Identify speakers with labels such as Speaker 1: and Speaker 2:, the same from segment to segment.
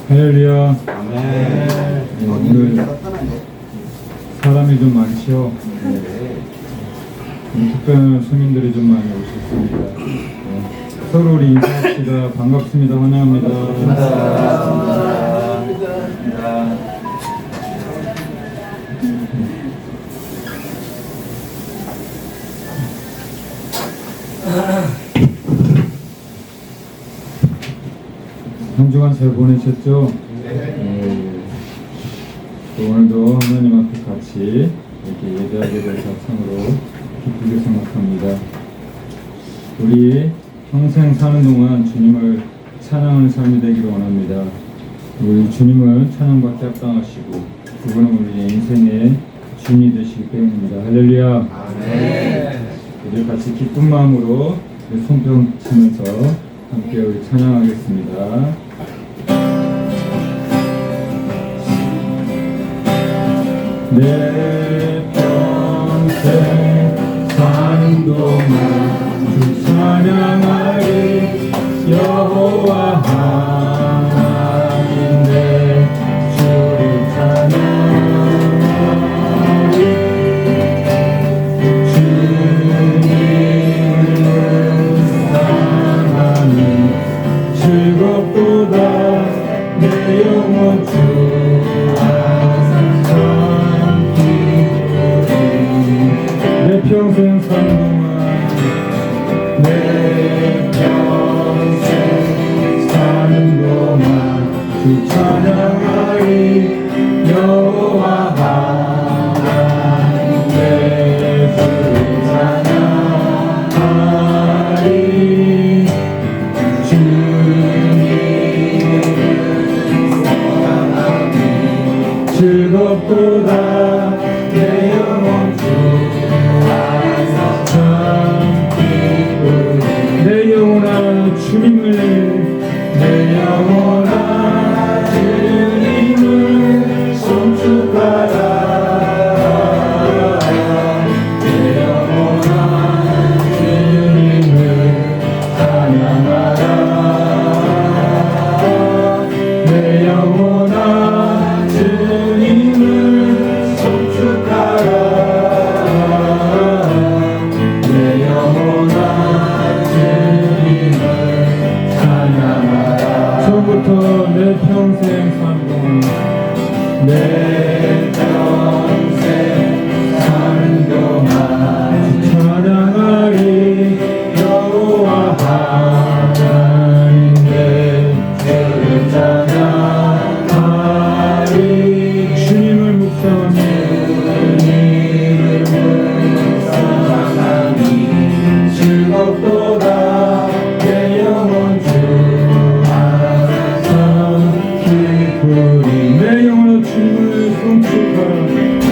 Speaker 1: 할렐루야. 오늘 사람이 좀 많죠. 특별한 손님들이 좀 많이 오셨습니다. 서로 우리 인사합시다. 반갑습니다. 환영합니다. 한 주간 잘 보내셨죠? 오늘도 하나님 앞에 같이 이렇게 예배하게 될 사상으로 기쁘게 생각합니다. 우리 평생 사는 동안 주님을 찬양하는 삶이 되기를 원합니다. 우리 주님은 찬양받기 합당하시고 그분은 우리 인생의 주인이 되시기 때문입니다. 할렐루야. 아멘. 우리 같이 기쁜 마음으로 손뼉 치면서 함께 우리 찬양하겠습니다. 내 평생 사는 동안 주 찬양하리. 여호와 하나님 내 주를 찬양하리. 주님을 사랑하니 즐겁도다. 내 영혼 주 평생 사는 동안 내 평생 사는 동안 주 찬양하리. 여호와 하나님 내 주를 찬양하리. 주님을 사랑하니 즐겁도다. 내 영혼 내 영혼아 주님을 내 영혼아 주님을 송축하라. 내 영혼아 주님을 찬양하라. 내 영혼아 주님을 송축하라. 내 영혼아 처음부터 내 평생 사는 동안 내 평생 사는 동안 찬양하리. 여호와 하나님 내 주를 찬양하리. 주님을 묵상하니 즐겁도다. 내 영혼 주 내 영혼아 주님을 송축하라.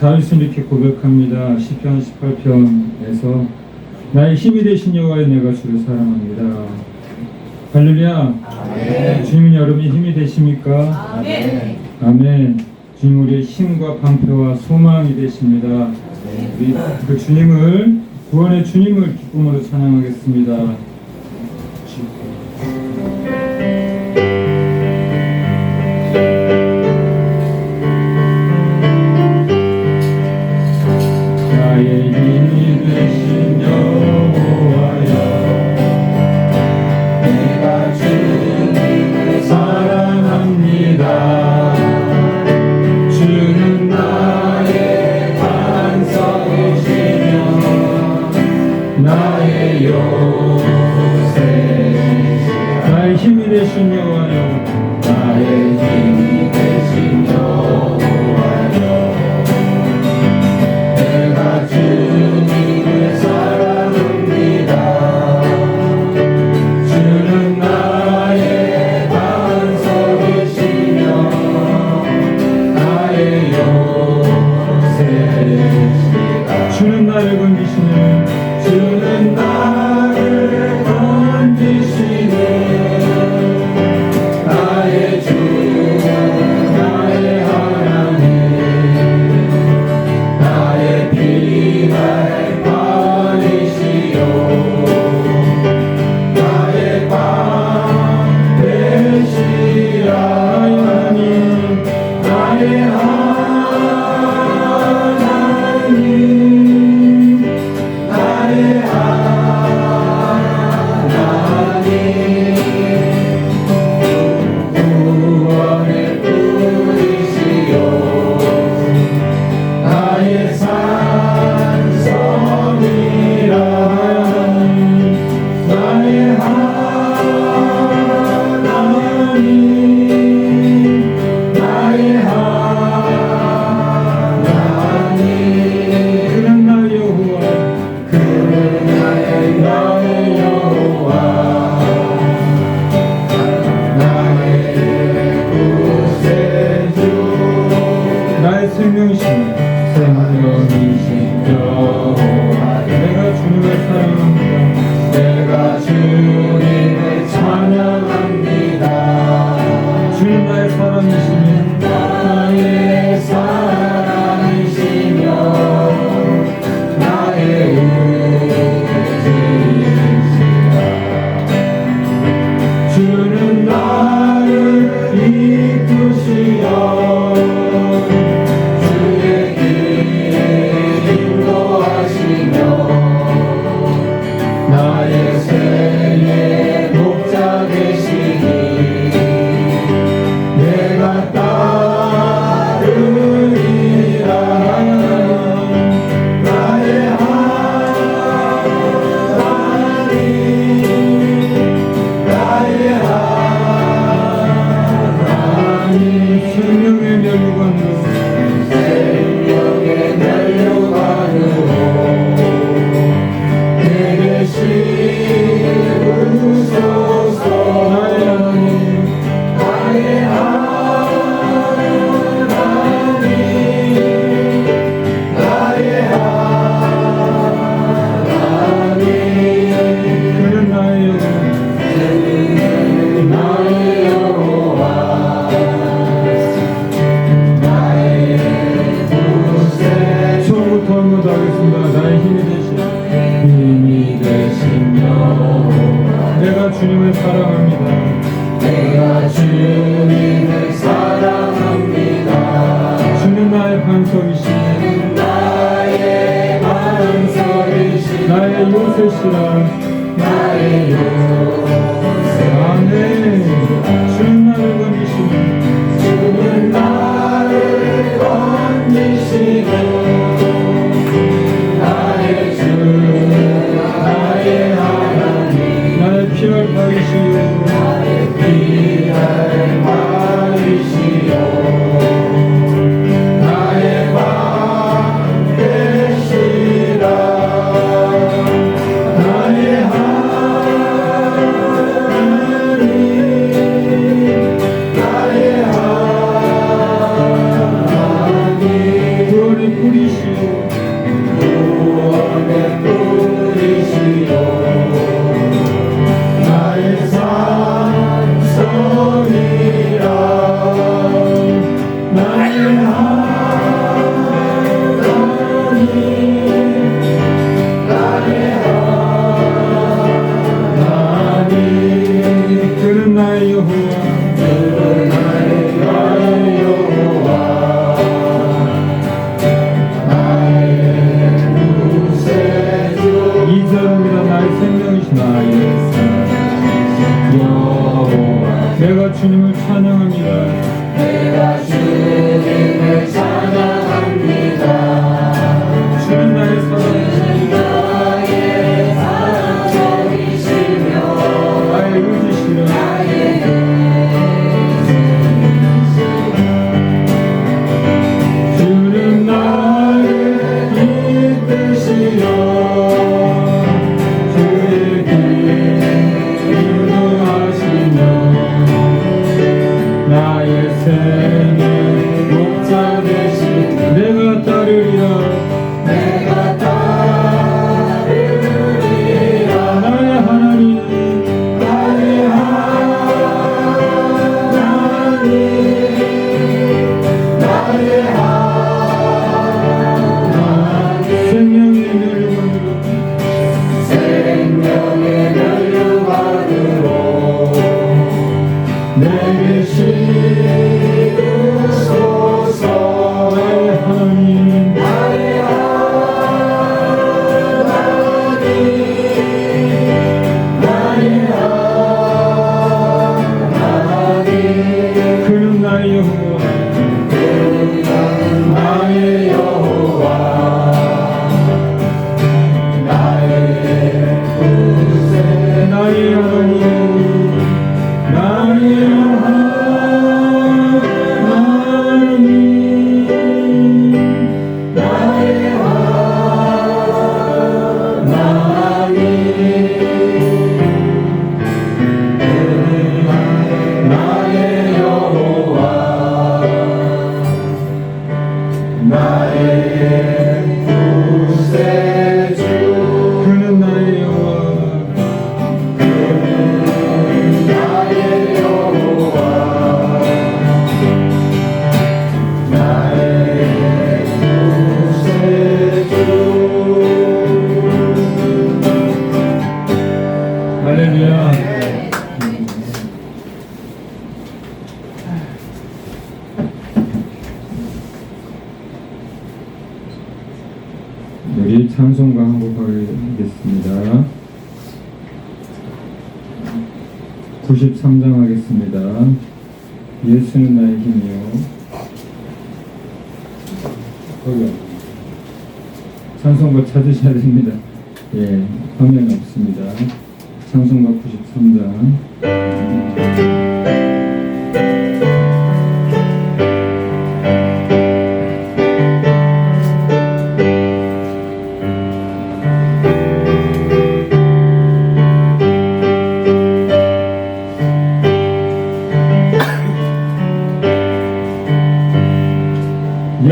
Speaker 1: 다윗은 이렇게 고백합니다. 시편 18편에서 나의 힘이 되신 여호와여 내가 주를 사랑합니다. 할렐루야.
Speaker 2: 아멘.
Speaker 1: 주님은 여러분이 힘이 되십니까?
Speaker 2: 아멘.
Speaker 1: 아멘. 주님 우리의 힘과 방패와 소망이 되십니다. 우리 그 주님을 구원의 주님을 기쁨으로 찬양하겠습니다. 나의 힘이 되신 여호와여
Speaker 2: 내가 주님을
Speaker 1: 사랑합니다.
Speaker 2: 주는 나의 반석이시며 나의 요새
Speaker 1: 나의 힘이 되신 여호와여
Speaker 2: 나의 힘이 되신 여호와여 내가 주님을 사랑합니다. 주는 나의 반석이시며 나의 요새시라.
Speaker 1: 주는 나를 건지시네.
Speaker 2: 주는 나를 건지시네. 나의 주 나의 하나님 나의 피날 판이시요 나의 방 되시라.
Speaker 1: 하나님
Speaker 2: 나의 하나님 나의 하나님 구원의 뿌리시요 나의 산성이라. 나의 하나님 나의 하나님
Speaker 1: 그는 나의 여호와
Speaker 2: 그는 나의 여호와 나의 구세주
Speaker 1: 나의 생명이시네.
Speaker 2: 생명이신 여호와
Speaker 1: 내가 주님을 사랑합니다.
Speaker 2: 내가 주님을 찬양합니다.
Speaker 1: 주는 나의 사랑이시네.
Speaker 2: 나의 사랑이시며 나의 의지시라. 주는 나를 이끄시어 주의 길에 인도하시며 나의 생의 목자 되시니 내가
Speaker 1: 뿌리시오
Speaker 2: 구원의 뿌리시오 나의 산성이라 나의 하나님 나의 하나님
Speaker 1: 그는 나의 여호와
Speaker 2: 나의 여호와 나의 구세주
Speaker 1: 이 사람이라 나의 생명이시 나의
Speaker 2: 여호와
Speaker 1: 내가 주님을 찬양합니다
Speaker 2: 내가 주님을 찬양합니다
Speaker 1: 주님 나의 사랑이시니
Speaker 2: 나의 사랑이시며
Speaker 1: 나의 의지시라
Speaker 2: 주는 나를 이끄시며 주의 길 인도하시며
Speaker 1: 나의 생의 목자 되시 내가 따르리라
Speaker 2: 내가 따르리라
Speaker 1: 나의 하나님
Speaker 2: 나의 하나님 나의 하나님
Speaker 1: 생명의 멸류관으로
Speaker 2: 생명의 멸류관으로 내게 씻으소서
Speaker 1: 나의 하나님
Speaker 2: 나의 하나님 나의 하나님
Speaker 1: 그는 나의 여호와
Speaker 2: 나의 여호와 나의 구세
Speaker 1: 나의 하나님 나의 하나님
Speaker 2: 나의 하나님 나의 여호와 나의 구세주
Speaker 1: 그는 나의 여호와
Speaker 2: 나의 여호와 나의 구세주
Speaker 1: 할렐루야 우리 찬송가 한 곡 하겠습니다 93장 하겠습니다 예수는 나의 힘이요 거기요 찬송가 찾으셔야 됩니다 예 화면 없습니다 찬송가 93장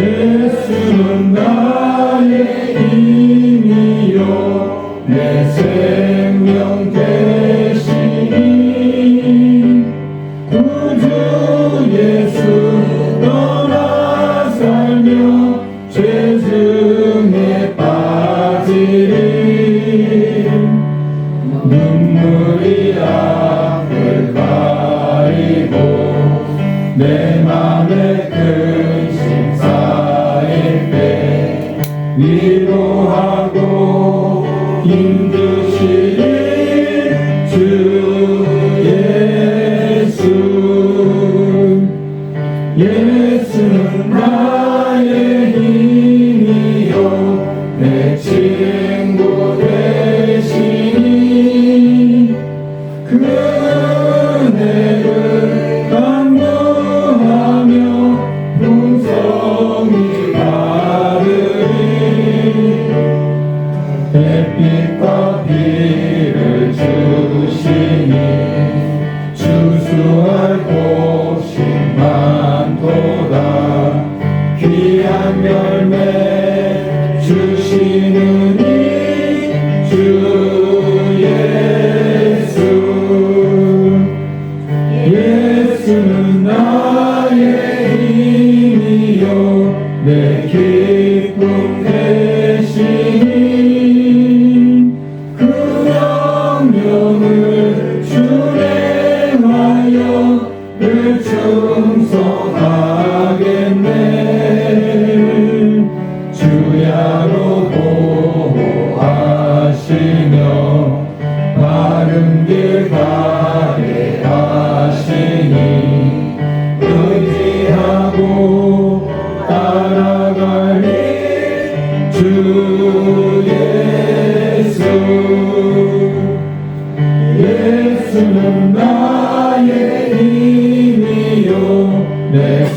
Speaker 2: 예수는 나의 힘이요 내 생명 되시니 구주 예수 떠나 살며 죄중에 빠지리 눈물이 앞을 가리고 내 맘에 근심 쌓일 때 위로하고 힘주시리 주 예수 예수는 나의 힘이요 내 친구 되시니 그 은혜를 간구하며 풍성히 받으리 햇빛과 비를 주시니 주수할 곳이 많도다 귀한 열매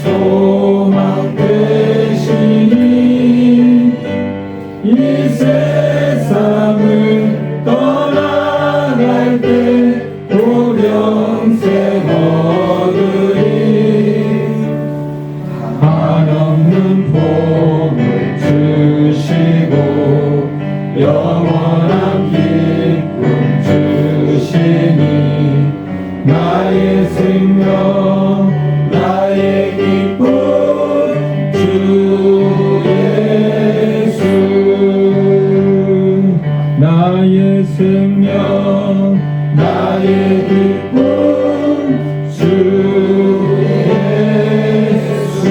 Speaker 2: 소망 되시니 이 세상을 떠나갈 때 고령생 얻으리 한없는 복을 주시고 영원한 기쁨 주시니 나의 생명 나의 기쁨 주 예수 나의 생명 나의 기쁨 주 예수.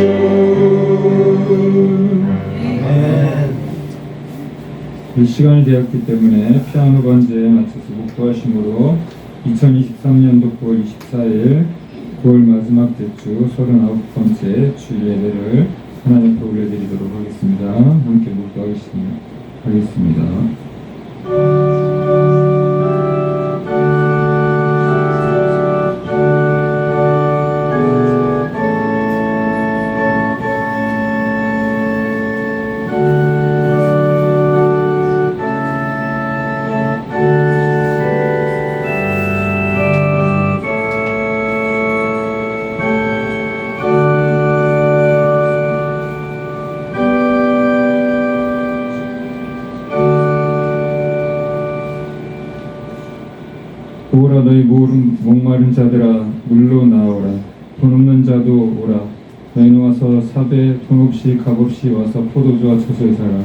Speaker 1: 이 시간이 되었기 때문에 피아노 반주에 맞춰서 목도하심으로 2023년도 9월 24일 9월 마지막 대주 39번째 주일 예배를 하나님 앞에 올려드리도록 하겠습니다. 함께 목도하겠습니다. 오라 너희 목마른 자들아 물로 나오라 돈 없는 자도 오라 너희는 와서 삽에 돈 없이 값 없이 와서 포도주와 초소에 사라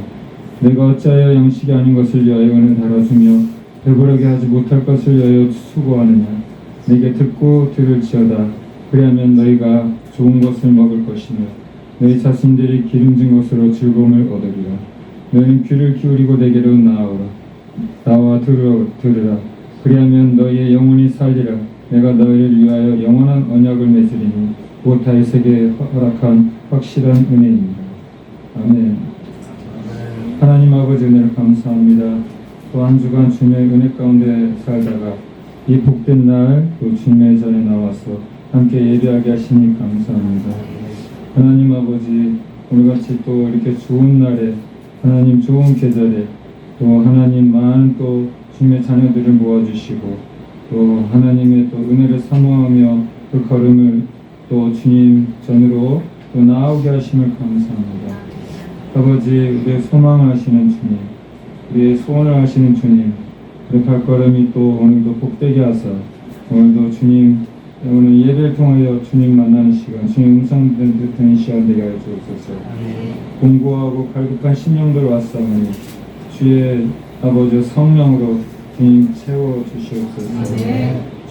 Speaker 1: 내가 어찌하여 양식이 아닌 것을 위하여 은을 달아주며 배부르게 하지 못할 것을 위하여 수고하느냐 내게 듣고 들을지어다 그리하면 너희가 좋은 것을 먹을 것이며 너희 자신들이 기름진 것으로 즐거움을 얻으리라 너희는 귀를 기울이고 내게로 나아오라 나와 들으라 그리하면 너희의 영혼이 살리라 내가 너희를 위하여 영원한 언약을 맺으리니 곧 다윗에게 허락한 확실한 은혜입니다. 아멘. 하나님 아버지 은혜를 감사합니다. 또 한 주간 주님의 은혜 가운데 살다가 이 복된 날 또 주님의 전에 나와서 함께 예배하게 하시니 감사합니다. 하나님 아버지 오늘같이 또 이렇게 좋은 날에 하나님 좋은 계절에 또 하나님 많은 또 주님의 자녀들을 모아주시고 또 하나님의 또 은혜를 사모하며 그 걸음을 또 주님 전으로 또 나아오게 하심을 감사합니다. 아버지 우리의 소망하시는 주님 우리의 소원을 하시는 주님 우리 발걸음이 또 오늘도 복되게 하사 오늘도 주님 오늘 예배를 통하여 주님 만나는 시간 주님 음성 듣는 시간 되게 하여 주옵소서. 공고하고 갈급한 심령들 왔사오니 주의 아버지 성령으로 주님 채워주시옵소서.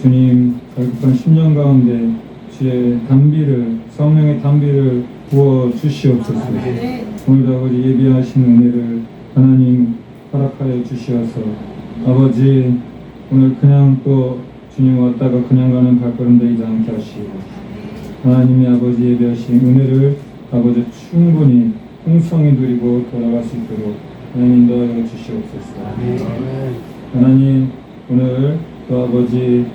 Speaker 1: 주님 갈급한 심령 가운데 주의 담비를 성령의 담비를 부어주시옵소서. 오늘도 아버지 예비하신 은혜를 하나님 허락하여 주시어서 아버지 오늘 그냥 또 주님 왔다가 그냥 가는 발걸음 되지 않게 하시고 하나님의 아버지 예비하신 은혜를 아버지 충분히 풍성히 누리고 돌아갈 수 있도록 하나님 인도하여 주시옵소서. 하나님 오늘 또 아버지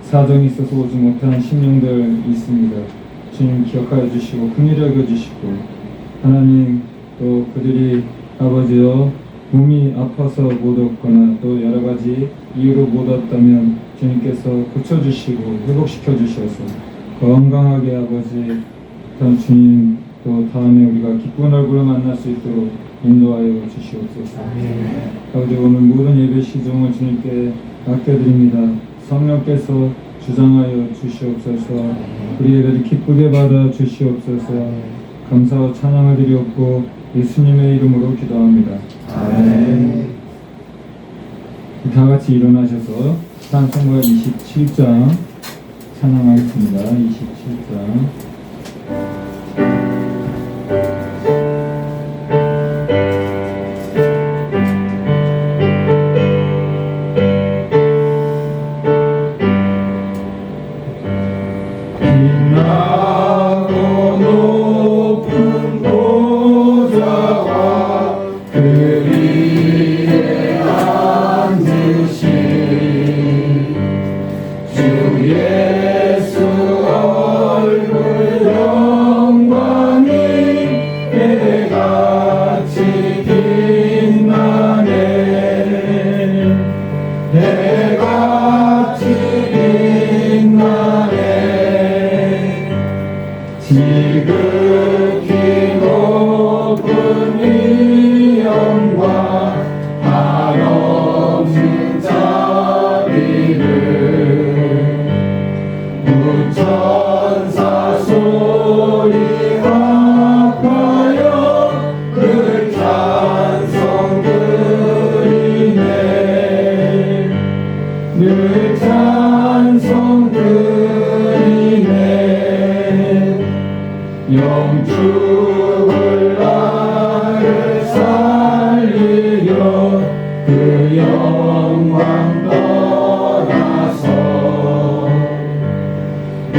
Speaker 1: 사정이 있어서 오지 못한 심령들 있습니다. 주님 기억하여 주시고 긍휼히 여겨 주시고 하나님 또 그들이 아버지여 몸이 아파서 못 왔거나 또 여러 가지 이유로 못 왔다면 주님께서 고쳐주시고 회복시켜 주셔서 건강하게 아버지 주님 또 다음에 우리가 기쁜 얼굴로 만날 수 있도록 인도하여 주시옵소서. 아버지 오늘 모든 예배 시종을 주님께 맡겨드립니다. 성령께서 주장하여 주시옵소서. 우리 예배를 기쁘게 받아 주시옵소서. 감사와 찬양을 드리옵고 예수님의 이름으로 기도합니다. 아멘. 다 같이 일어나셔서 찬송가 27장 찬양하겠습니다. 27장.
Speaker 2: 예수 얼굴 지극히 높은 위엄과 한없는 자비를 무천사 소리 합하여 늘 찬송 드리네 늘 찬송 드리네 영축을 나를 살리려 그 영광 떠나서 그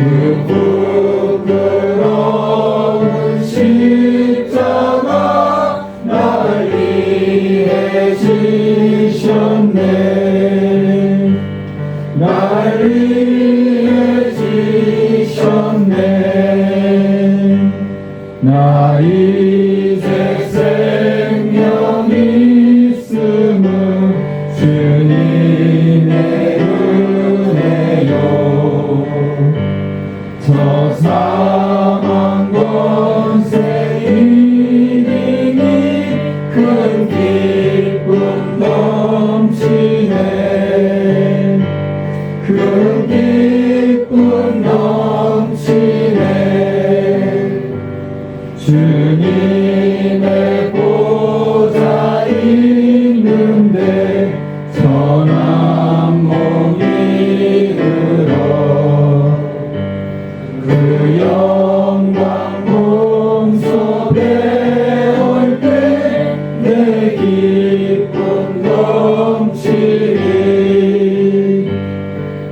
Speaker 2: 부끄러운 십자가 날 위해 지셨네 날 위해 지셨네 나 이제 생명 있음은 주님의 은혜요 저 사망 권세 이기니 큰 기쁨 넘치네 큰 기쁨 넘치네 주님의 보좌 있는데 선한 몸 이르러 그 영광 몸속에 올 때 내 기쁨 넘치리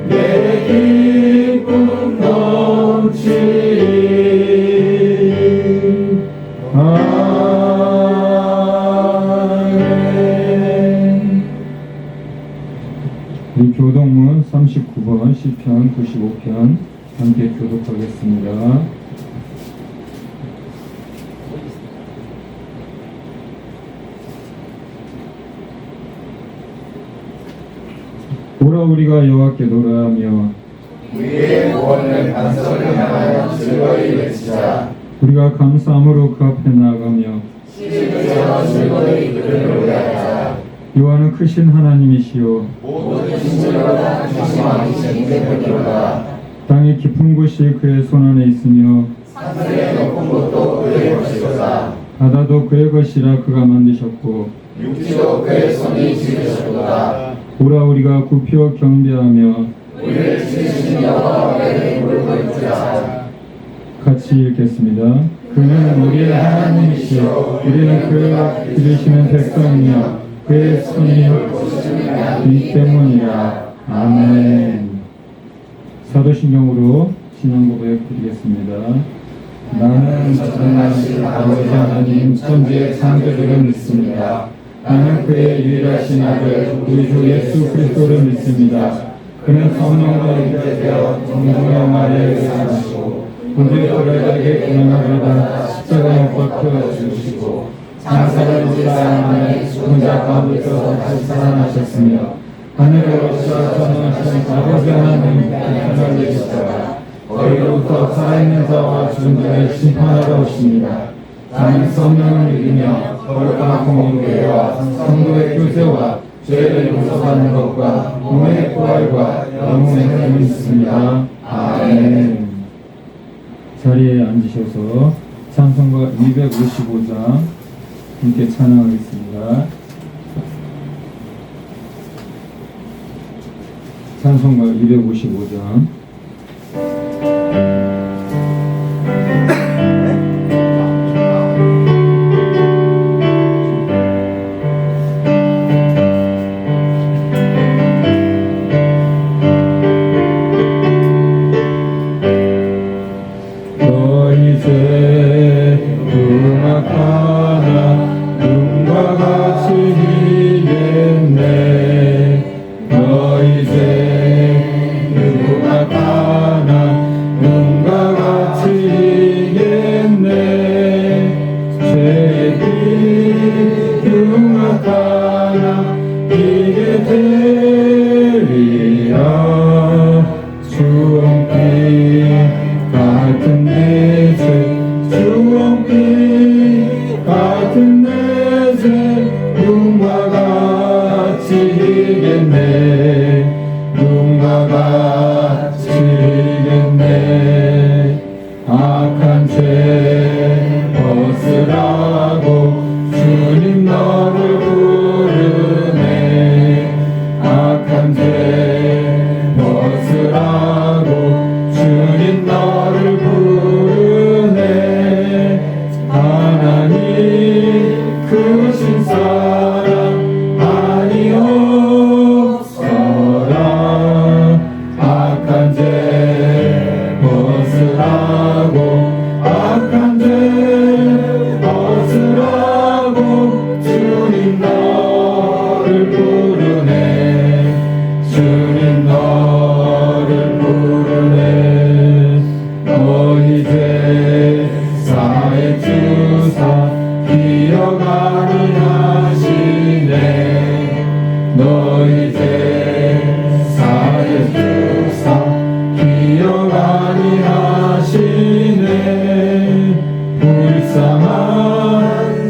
Speaker 2: 내 기쁨 넘치리 아멘.
Speaker 1: 우리 교동문 39번 시편 95편 함께 교독하겠습니다. 오라 우리가 여호와께 노래하며
Speaker 2: 우리의 구원을 반석을 향하여 즐거이 외치자
Speaker 1: 우리가 감사함으로 그 앞에 나아가며
Speaker 2: 시기되어 즐거이 그를 노래하자
Speaker 1: 여호와는 크신 하나님이시요
Speaker 2: 모든 신들보다 조심하신 이들보다
Speaker 1: 땅의 깊은 곳이 그의 손안에 있으며
Speaker 2: 산들의 높은 곳도 그의 것이로다
Speaker 1: 바다도 그의 것이라 그가 만드셨고
Speaker 2: 육지도 그의 손이 지으셨도다
Speaker 1: 오라 우리가 굽혀 경배하며
Speaker 2: 우리를 지으신 여호와께 무릎을 꿇자
Speaker 1: 같이 읽겠습니다. 그는 우리의 하나님이시여 우리는 그가 기르시는 백성이며 그의 손이 이 때문이라. 아멘. 사도신경으로 신앙 고백 드리겠습니다. 나는 전능하신 아버지 하나님 천지의 창조주를 믿습니다. 나는 그의 유일하신 아들 우리 주 예수 그리스도를 믿습니다. 그는 성령으로 잉태되어 정성의 마리아에 사시고 우리 고려자에게 고난을 받아 십자가에 못 박혀 죽으시고 장사를 지사 만에 죽은 자 가운데서 다시 살아나셨으며 하늘에 오르사 전능하신 아버지 하나님 편을 내시다가 너희로부터 살아있는 자와 죽은 자를 심판하러 오십니다. 나는 성령을 믿으며 거룩한 공의와 성도의 교제와 죄를 용서받는 것과 몸의 부활과 영혼의 힘을 믿습니다. 아멘. 자리에 앉으셔서 찬송가 255장 함께 찬양하겠습니다. 찬송가 255장. 주홍빛 같은 내 죄 악한 죄 벗으라고 주님 너를 부르네. 악한 죄 벗으라고 주님 너를 부르네. 하나님 크신 사랑 아니었어라. 악한 죄 벗으라고 악한 죄 벗으라고 주님 너를 부르네. 주님 너를 부르네. 너희 죄 사해 주사 기억하니 하시네. 너희 죄 사해 주사 기억하니 하시네. 불쌍한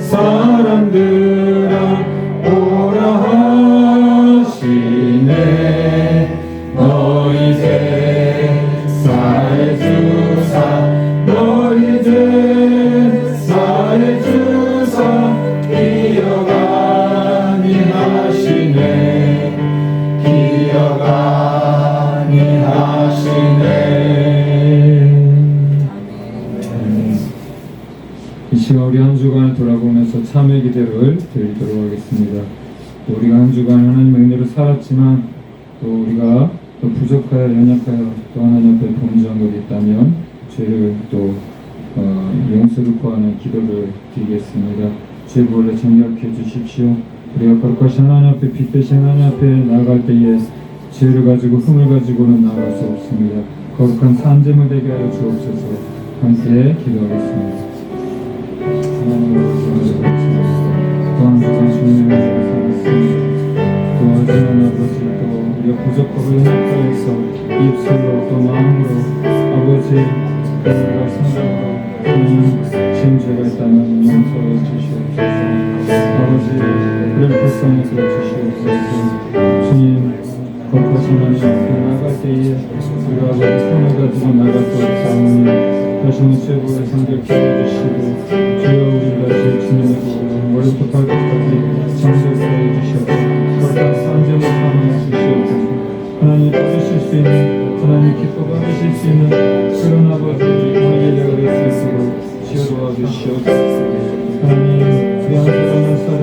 Speaker 1: 사람들아 오라 하시네. 너희 죄 사해 주사 너희 죄 사해 주사 기억하니 하시네. 기억하니 하시네. 이 시간 우리 한 주간을 돌아보면서 참회 기도를 드리도록 하겠습니다. 또 우리가 한 주간 하나님의 은혜로 살았지만 또 우리가 또 부족하여 연약하여 또 하나님 앞에 범죄한 것이 있다면 죄를 또 용서를 구하는 기도를 드리겠습니다. 죄 벌레 정결케 해주십시오. 우리가 거룩하신 하나님 앞에 빛 대신 하나님 앞에 나아갈 때에 죄를 가지고 흠을 가지고는 나아갈 수 없습니다. 거룩한 산재물 되게 하여 주옵소서. 함께 기도하겠습니다. 하나님을 기도하겠습니다. 또한 주간 주님의 은혜를 살았습니다. 또 하지만 아버지 또 우리가 부족하고 연약하여서 입술로 또 마음으로 아버지 우리가 생각으로 하나님 지은 죄가 있다면 용서해 주시옵소서. 아버지 우리를 불쌍히 여겨 주시옵소서. 주님 거룩하신 하나님 앞에 나갈 때에 우리가 아버지 손을 가지고 나갔던 사모님 다시는 죄보를 정결케 해주시고 주여 우리가 제 주님의 도로 머리부터 발끝까지 정결케 해주시옵소서. 거룩한 산재물 삼아 주시옵소서. 하나님 받으실 수 있는 하나님 기뻐 받으실 수 있는 그런 아버지 오늘 예배가 될 수 있도록 주여 도와주시옵소서. 하나님 우리 한 사람 한 사람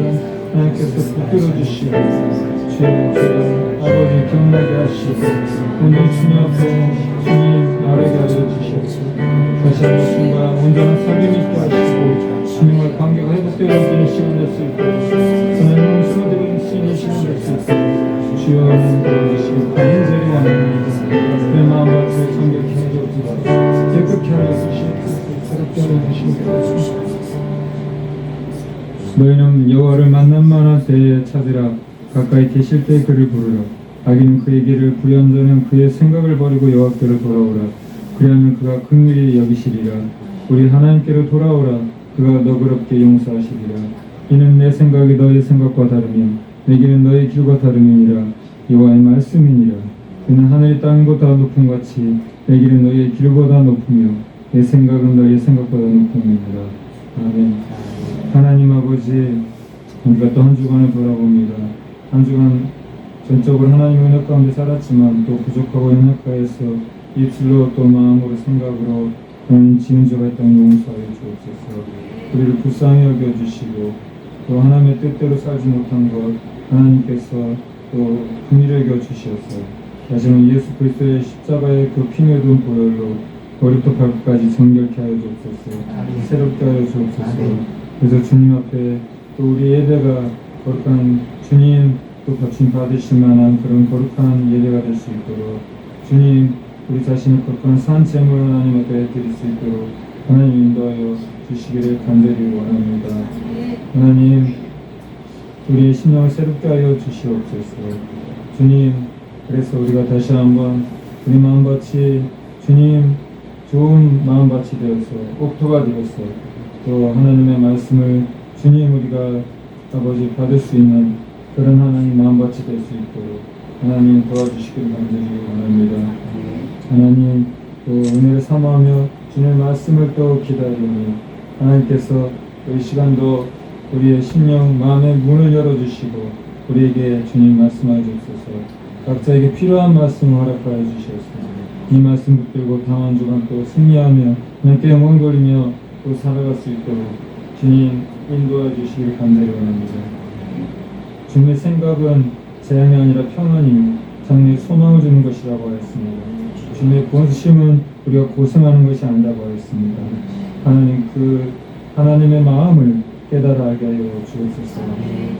Speaker 1: 하나님께서 붙들어 주시고 주여 아버지 경나게 하시고 오늘 주님 앞에 주님 나르게 하여 주시옵소서. 다시 한번 주님과 온전한 삶이 있게 하시고 주님과 관계가 회복되어지는 시간 될 수 있도록 하나님을 숨어드리는 시간이 시간 될 수 있도록 주여 하나님 도와주시고 간절히 원합니다. 내 마음밭을 정결케 해주옵소서. 깨끗게 하여 주시옵소서. 새롭게 하여 주시옵소서. 너희는 여호와를 만난 만한 때에 찾으라. 가까이 계실 때 그를 부르라. 악인은 그의 길을 불연자는 그의 생각을 버리고 여호와께로 돌아오라. 그리하면 그가 긍휼히 여기시리라. 우리 하나님께로 돌아오라. 그가 너그럽게 용서하시리라. 이는 내 생각이 너의 생각과 다르며 내 길은 너의 길과 다름이니라. 여호와의 말씀이니라. 이는 하늘이 땅보다 높은 같이 내 길은 너의 길보다 높으며 내 생각은 너의 생각보다 높음이니라. 아멘. 하나님 아버지 우리가 또 한 주간을 돌아봅니다. 한 주간 전적으로 하나님의 은혜 가운데 살았지만 또 부족하고 연약하여서 입술로 또 마음으로 생각으로 지은 죄가 있다면 용서하여 주옵소서. 우리를 불쌍히 여겨주시고 또 하나님의 뜻대로 살지 못한 것 하나님께서 또 긍휼히 여겨 주시옵소서. 다시는 예수 그리스도의 십자가의 그 피 묻은 보혈로 머리부터 발끝까지 정결케 하여 주옵소서. 새롭게 하여 주옵소서. 그래서 주님 앞에 또 우리 예배가 거룩한 주님 또 값심 받으실 만한 그런 거룩한 예배가 될 수 있도록 주님 우리 자신을 거룩한 산 제물 하나님 앞에 드릴 수 있도록 하나님 인도하여 주시기를 간절히 원합니다. 하나님 우리의 심령을 새롭게 하여 주시옵소서. 주님 그래서 우리가 다시 한번 우리 마음밭이 주님 좋은 마음밭이 되어서 옥토가 되어서 또 하나님의 말씀을 주님 우리가 아버지 받을 수 있는 그런 하나님 마음밭이 될 수 있도록 하나님 도와주시기를 간절히 원합니다. 하나님 또 은혜를 사모하며 주님의 말씀을 또 기다리니 하나님께서 이 시간도 우리의 심령 마음의 문을 열어주시고 우리에게 주님 말씀하여 주옵소서. 각자에게 필요한 말씀을 허락하여 주시옵소서. 이 말씀 붙들고 당한 주간 또 승리하며 하나님께 영광 돌리며 또 살아갈 수 있도록 주님 인도해 주시길 간절히 원합니다. 주님의 생각은 재앙이 아니라 평안이며 장래에 소망을 주는 것이라고 하였습니다. 주님의 본심은 우리가 고생하는 것이 아니라고 하였습니다. 하나님 그 하나님의 마음을 깨달아 알게 하여 주옵소서.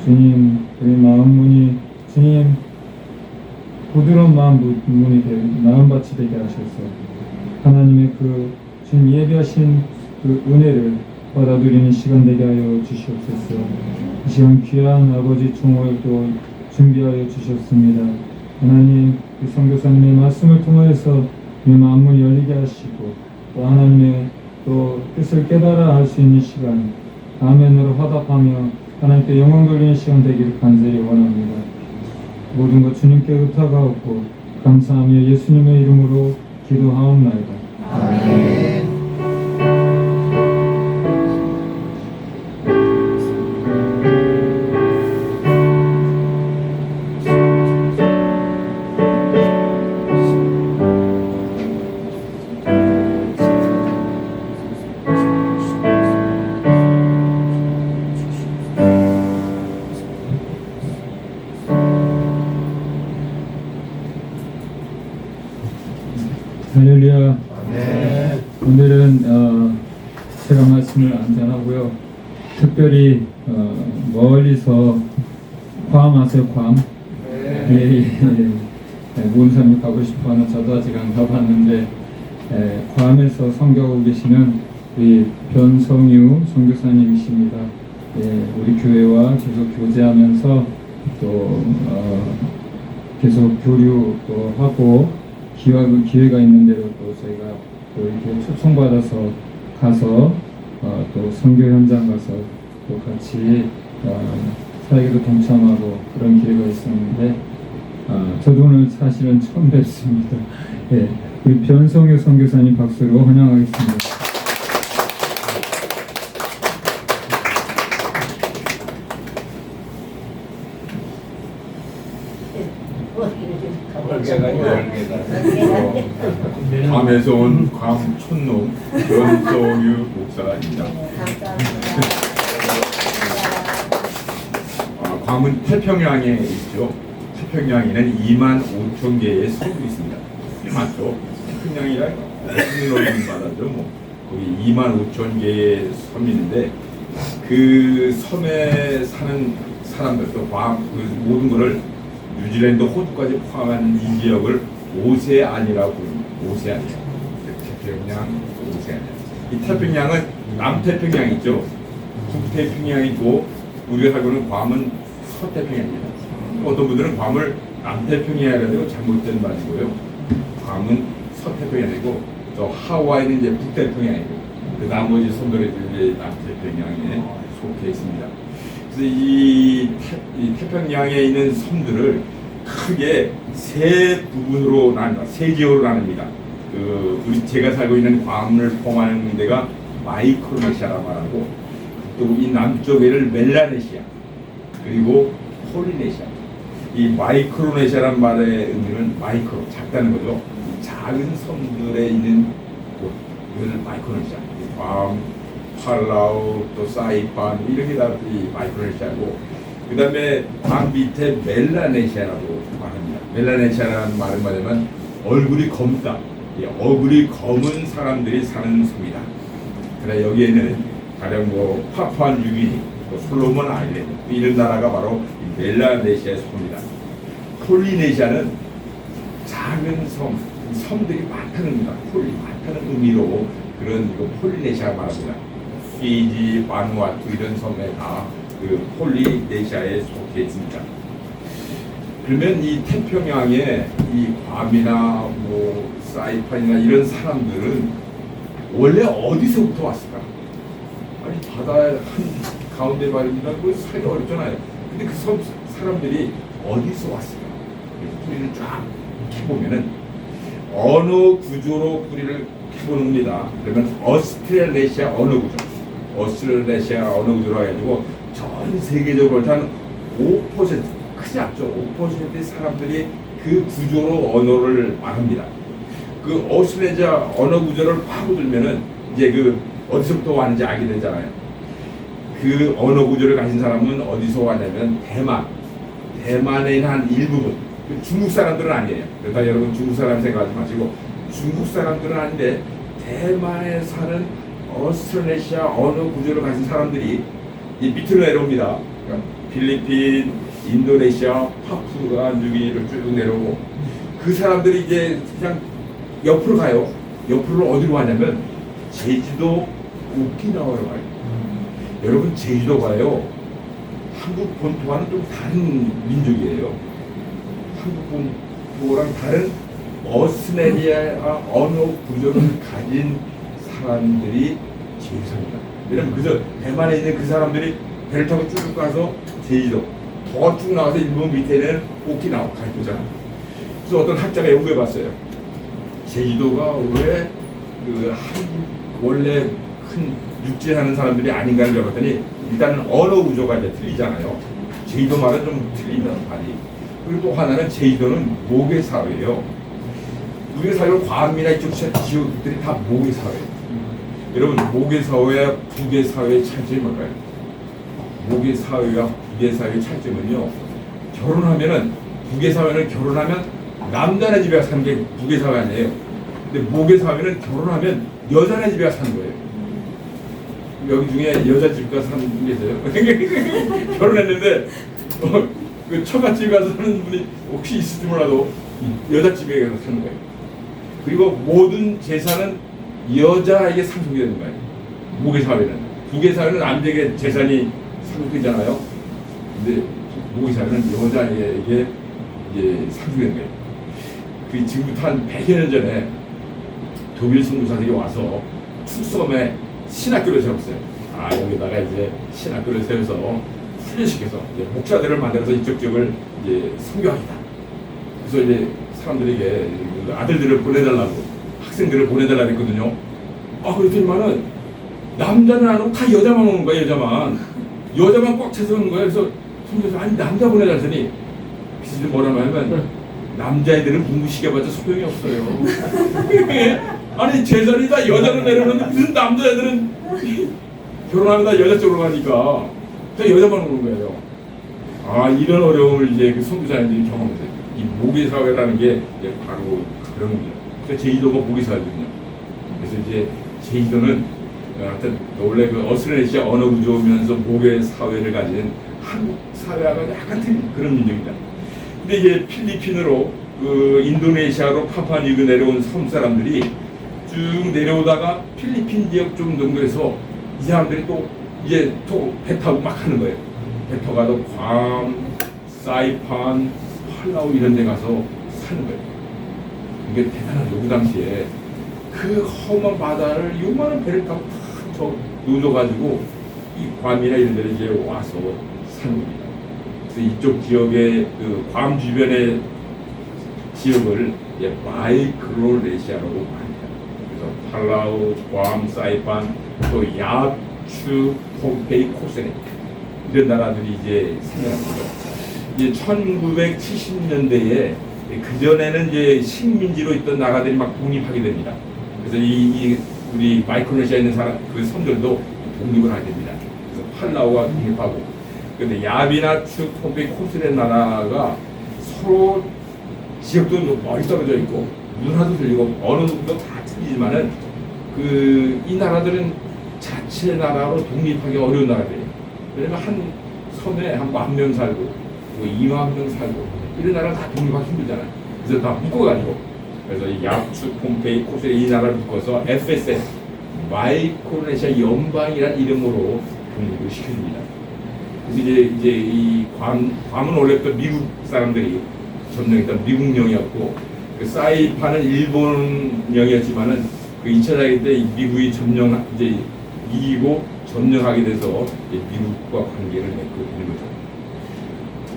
Speaker 1: 주님 우리 마음 문이 주님 부드러운 마음밭이 되게 하셔서 하나님의 그 주님 예비하신 그 은혜를 받아들이는 시간 되게 하여 주시옵소서. 이 시간 귀한 아버지 종을 또 준비하여 주셨습니다. 하나님 그 선교사님의 말씀을 통하여서 내 마음을 열리게 하시고 또 하나님의 또 뜻을 깨달아 할 수 있는 시간 아멘으로 화답하며 하나님께 영광 돌리는 시간 되기를 간절히 원합니다. 모든 것 주님께 의탁하옵고 감사하며 예수님의 이름으로 기도하옵나이다.
Speaker 2: 아멘.
Speaker 1: 할렐루야.
Speaker 2: 네.
Speaker 1: 오늘은 제가 말씀을 안 전하고요. 특별히 멀리서 괌 아세요? 괌? 모든 사람이 가고 싶어하는 저도 아직 안 가봤는데 괌에서 선교하고 계시는 우리 변성유 선교사님이십니다. 우리 교회와 계속 교제하면서 또 계속 교류도 하고 기회가 있는 대로 또 저희가 또 이렇게 초청받아서 가서 또 선교 현장 가서 또 같이 사역에도 동참하고 그런 기회가 있었는데 저도 오늘 사실은 처음 뵙습니다. 우리 변성효 선교사님 박수로 환영하겠습니다.
Speaker 3: 괌에서 온 괌촌놈 변성유 목사입니다. 괌은 태평양에 있죠. 태평양에는 2만 5천 개의 섬이 있습니다. 맞죠? 태평양이라 무슨 넓은 바다죠. 뭐 거기 2만 5천 개의 섬이 있는데 그 섬에 사는 사람들도 그 모든 것을 뉴질랜드, 호주까지 포함한 이 지역을 오세안이라고 부릅니다. 오세안이요. 태평양, 오세안이요. 이 태평양은 남태평양 있죠. 북태평양이고 우리가 살고는 괌은 서태평양입니다. 어떤 분들은 괌을 남태평양이라고 잘못된 말이고요. 괌은 서태평양이고 또 하와이는 이제 북태평양이고 그 나머지 섬들이 이제 남태평양에 속해 있습니다. 그래서 이 태평양에 있는 섬들을 크게 세 부분으로 나눕니다. 세 지역으로 나눕니다. 제가 살고 있는 괌을 포함하는 데가 마이크로네시아라고 말하고 또 이 남쪽에를 멜라네시아 그리고 폴리네시아. 이 마이크로네시아란 말의 의미는 마이크로 작다는 거죠. 작은 섬들에 있는 곳 이거는 마이크로네시아. 괌, 팔라우, 또 사이판 이런 게 다 이 마이크로네시아고 그 다음에 방 밑에 멜라네시아라고 말합니다. 멜라네시아라는 말은 뭐냐면 얼굴이 검다. 얼굴이 검은 사람들이 사는 섬이다. 그래 여기에는 가령 뭐 파푸아뉴기니, 솔로몬 아일랜드 이런 나라가 바로 멜라네시아에 속합니다. 폴리네시아는 작은 섬들이 많다는 겁니다. 많다는 의미로 그런 폴리네시아 말합니다. 피지, 바누아투 이런 섬에 다 그 폴리네시아에 속해 있습니다. 그러면 이 태평양에 이 괌이나 뭐 사이판이나 이런 사람들은 원래 어디서부터 왔을까? 아니 바다의 한 가운데 말입니다. 그 살기가 어렵잖아요. 근데 그 섬 사람들이 어디서 왔을까? 뿌리를 쫙 캐보면은 어느 구조로 뿌리를 해보는겁니다. 그러면 오스트랄레시아 언어구조, 오스트랄레시아 언어구조로 해가지고 전 세계적으로 한 5%, 크지 않죠? 5%의 사람들이 그 구조로 언어를 말합니다. 그 오스트랄레시아 언어 구조를 파고들면은 이제 그 어디서부터 왔는지 알게 되잖아요. 그 언어 구조를 가진 사람은 어디서 왔냐면 대만에 있는 한 일부분, 중국 사람들은 아니에요. 그러니까 여러분 중국 사람 생각하지 마시고 중국 사람들은 아닌데 대만에 사는 오스트랄레시아 언어 구조를 가진 사람들이 이 밑으로 내려옵니다. 그러니까 필리핀, 인도네시아, 파푸아 뉴기니를 쭉 내려오고 그 사람들이 이제 그냥 옆으로 가요. 옆으로 어디로 가냐면 제주도, 오키나와로 가요. 여러분 제주도가요 한국 본토와는 좀 다른 민족이에요. 한국 본토랑 다른 오스트레일리아 언어 구조를 가진 사람들이 제일 삽니다. 왜냐면 그저 대만에 있는 그 사람들이 배를 타고 쭉 가서 제주도, 더 쭉 나와서 일본 밑에는 오키나와 갈 거잖아. 그래서 어떤 학자가 연구해봤어요. 제주도가 왜 그 원래 큰 육지에 사는 사람들이 아닌가를 열었더니 일단은 언어 구조가 이제 틀리잖아요. 제주도 말은 좀 틀린다 말이. 그리고 또 하나는 제주도는 모계 사회예요. 우리 사회는 과암이나 이쪽 지역들이 다 모계 사회예요. 여러분 모계 사회와 부계 사회의 차이점이 뭘까요? 모계 사회와 부계 사회의 차이점은요. 결혼하면은 부계 사회는 결혼하면 남자네 집에 사는 게 부계 사회 아니에요. 근데 모계 사회는 결혼하면 여자네 집에 사는 거예요. 여기 중에 여자 집 가서 사는 분 계세요? 결혼했는데 그 처갓집 가서 사는 분이 혹시 있을지 몰라도 여자 집에 가서 사는 거예요. 그리고 모든 재산은 여자에게 상속이 되는 거예요. 모계 사회는. 부계 사회는 남자에게 재산이 상속되잖아요. 근데 모계 사회는 여자에게 이제 상속이 되는 거예요. 그 지금부터 한 100여 년 전에 독일 선교사들이 와서 축섬에 신학교를 세웠어요. 여기다가 이제 신학교를 세워서 훈련시켜서 이제 목사들을 만들어서 이쪽 지역을 이제 선교하겠다. 그래서 이제 사람들에게 아들들을 보내달라고, 학생들을 보내달라고 했거든요. 그랬더니만은 남자는 안 오고 다 여자만 오는 거야, 여자만 꽉 차서 오는 거야. 그래서 선교사 아니 남자 보내달더니 그래서 뭐라고 하면 남자애들은 공부시켜봤자 소용이 없어요. 아니 재산이 다 여자로 내려오는데 무슨 남자애들은 결혼하면 다 여자 쪽으로 가니까 다 여자만 오는 거예요. 이런 어려움을 이제 그 선교사님들이 경험했어요. 이 모계 사회라는 게 이제 바로 그런 겁니다. 그래서 제주도가 모계 사회거든요. 그래서 이제 제주도는 하여튼 원래 그 오스트레일리아 언어 구조면서 모계 사회를 가진 한국 사회하고 약간 틀린 그런 민족입니다. 근데 이제 필리핀으로 그 인도네시아로 파푸아뉴기니 내려온 섬 사람들이 쭉 내려오다가 필리핀 지역 좀 정도에서 이 사람들이 또 이제 또 배 타고 막 하는 거예요. 배 타고 가도 괌, 사이판, 팔라우 이런 데 가서 사는 거예요. 이게 대단한 그 당시에 그 험한 바다를 요만한 배를 타고 탁 놓여가지고 이 괌이나 이런 데를 이제 와서 사는 겁니다. 그래서 이쪽 지역의 그 괌 주변의 지역을 마이크로네시아라고 합니다. 그래서 팔라우, 괌, 사이판, 또 야추, 폼페이, 코세네 이런 나라들이 이제 생겨난 거죠. 이제 1970년대에 그 전에는 이제 식민지로 있던 나라들이 막 독립하게 됩니다. 그래서 이 우리 마이크로네시아에 있는 사람 그 섬들도 독립을 하게 됩니다. 그래서 팔라우가 독립하고, 근데 야비나 추, 폼페이, 코세네 나라가 서로 지역도 멀리 떨어져 있고 문화도 틀리고 언어도 다 틀리지만은 이 나라들은 자체 나라로 독립하기 어려운 나라들이에요. 왜냐면 한 섬에 한 10,000명 살고 뭐 20,000명 살고 이런 나라 다 독립하기 힘들잖아요. 그래서 다 묶어가지고 그래서 이 야추, 폼페이, 코세네 이 나라를 묶어서 FSM 마이크로네시아 연방이라는 이름으로 독립을 시켜줍니다. 그래서 이제 이 괌은 원래부터 미국 사람들이 점령했던 미국령이었고, 그 사이판은 일본령이었지만은 그 2차 대전 때 미국이 이제 이기고 점령하게 돼서 이제 미국과 관계를 맺고 있는 거죠.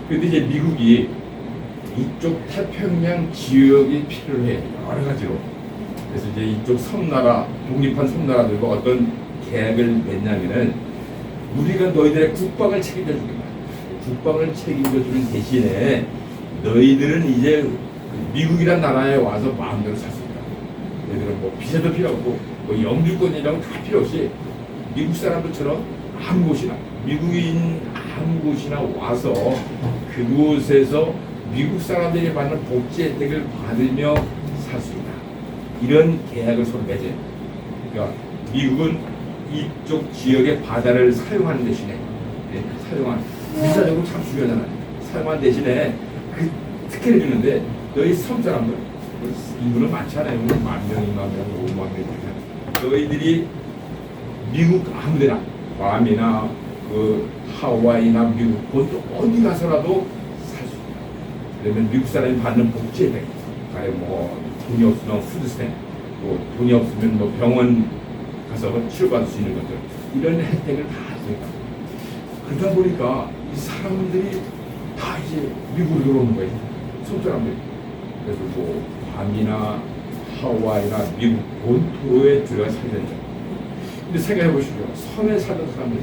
Speaker 3: 그런데 이제 미국이 이쪽 태평양 지역이 필요해 여러 가지로. 그래서 이제 이쪽 섬나라, 독립한 섬나라들과 어떤 계약을 맺냐면은 우리가 너희들의 국방을 책임져 주겠다. 국방을 책임져 주는 대신에 너희들은 이제 미국이란 나라에 와서 마음대로 살 수 있다. 너희들은 뭐 비자도 필요 없고 뭐 영주권이라고 다 필요 없이 미국 사람들처럼 아무 곳이나 미국인 아무 곳이나 와서 그곳에서 미국 사람들이 받는 복지 혜택을 받으며 살 수 있다. 이런 계약을 서로 맺어요. 그러니까 미국은 이쪽 지역의 바다를 사용하는 대신에 사용한 군사적으로 참 중요하잖아요. 사용한 대신에 그 특혜를 주는데 너희 섬 사람들 인구는 많지 않아요. 10,000명, 20,000명, 50,000명 너희들이 미국 아무데나 괌이나 그 하와이나 미국 어디 가서라도 살 수 있다. 그러면 미국 사람이 받는 복지 혜택, 가령 뭐 돈이 없으면 푸드스탬프, 또 돈이 없으면 뭐 병원 가서 치료받을 수 있는 것들 이런 혜택을 다 주니까 그러다 보니까 이 사람들이 다 이제 미국으로 들어오는 거예요. 섬 사람들이. 그래서 뭐 괌이나 하와이나 미국 본토에 들어가 살게 된다. 근데 생각해 보시죠. 섬에 살던 사람들이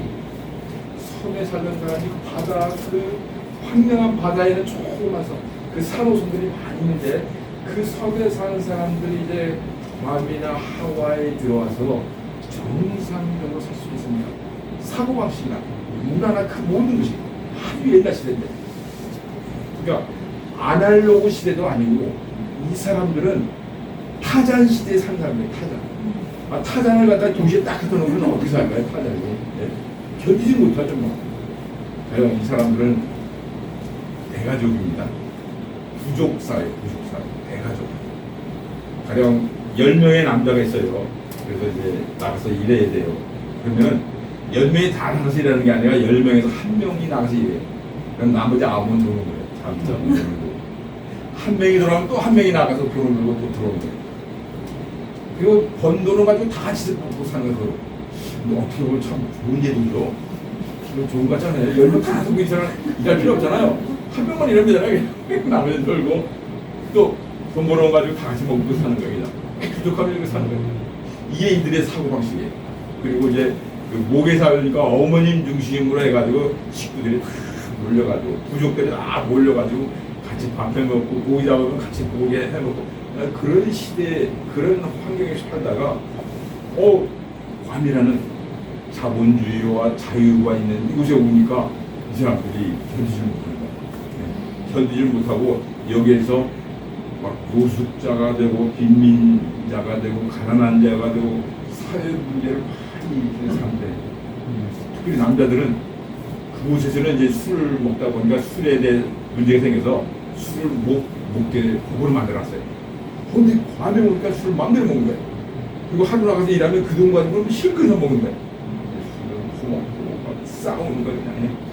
Speaker 3: 그 바다 그 황량한 바다에는 조그만 섬, 그 산호섬들이 많이 있는데 그 섬에 사는 사람들이 이제 괌이나 하와이에 들어와서 정상적으로 살 수 있습니다. 사고방식이나 문화나 그 모든 것이 아주 옛날 시대인데, 그러니까 아날로그 시대도 아니고 이 사람들은 타잔 시대에 산 사람들이에요. 타잔을 갖다 동시에 딱 갖다 놓으면 어떻게 살까요? 타잔이 견디지 못하죠. 뭐. 이 사람들은 대가족입니다. 부족사회, 대가족. 가령 10명의 남자가 있어요. 그래서 이제 나가서 일해야 돼요. 그러면 10명이 다 나가서 일하는 게 아니라 10명에서 1명이 나가서 일해요. 그럼 나머지 9은 들어오는 거예요. 한 명이 들어가면 또 한 명이 나가서 돈을 들고 또 들어오는 거예요. 그리고 번 돈을 가지고 다 같이 먹고 사는 거예요. 근데 어떻게 보면 참 좋은 제도죠. 좋은 거 같잖아요. 10명 다 들고 일할 필요 없잖아요. 한 명만 일하면 되잖아요. 나머지 들고 또 돈 벌어가지고 다 같이 먹고 사는 거예요. 부족하면 이렇게 사는 거예요. 이게 이들의 사고방식이에요. 그리고 이제 그 모계 사회니까 어머님 중심으로 해가지고 식구들이 다 몰려가지고 부족들이 다 몰려가지고 같이 밥 해먹고 고기 잡으면 같이 고기 해먹고 그런 시대 그런 환경에서 살다가 괌이라는 자본주의와 자유가 있는 이곳에 오니까 이 사람들이 견디질 못하는 거예요. 견디질 못하고 여기에서 막 노숙자가 되고 빈민자가 되고 가난한 자가 되고 사회 문제를 많이 일으키는 사람들. 특히 남자들은 그곳에서는 이제 술을 먹다 보니까 술에 대해 문제가 생겨서 술을 먹게 법을 만들어놨어요. 그런데 괌에 오니까 술을 마음대로 먹는 거예요. 그리고 하루 나가서 일하면 그 돈 가지고 실컷 먹는 거예요. 술을 퍼먹고 막 싸우는 거예요.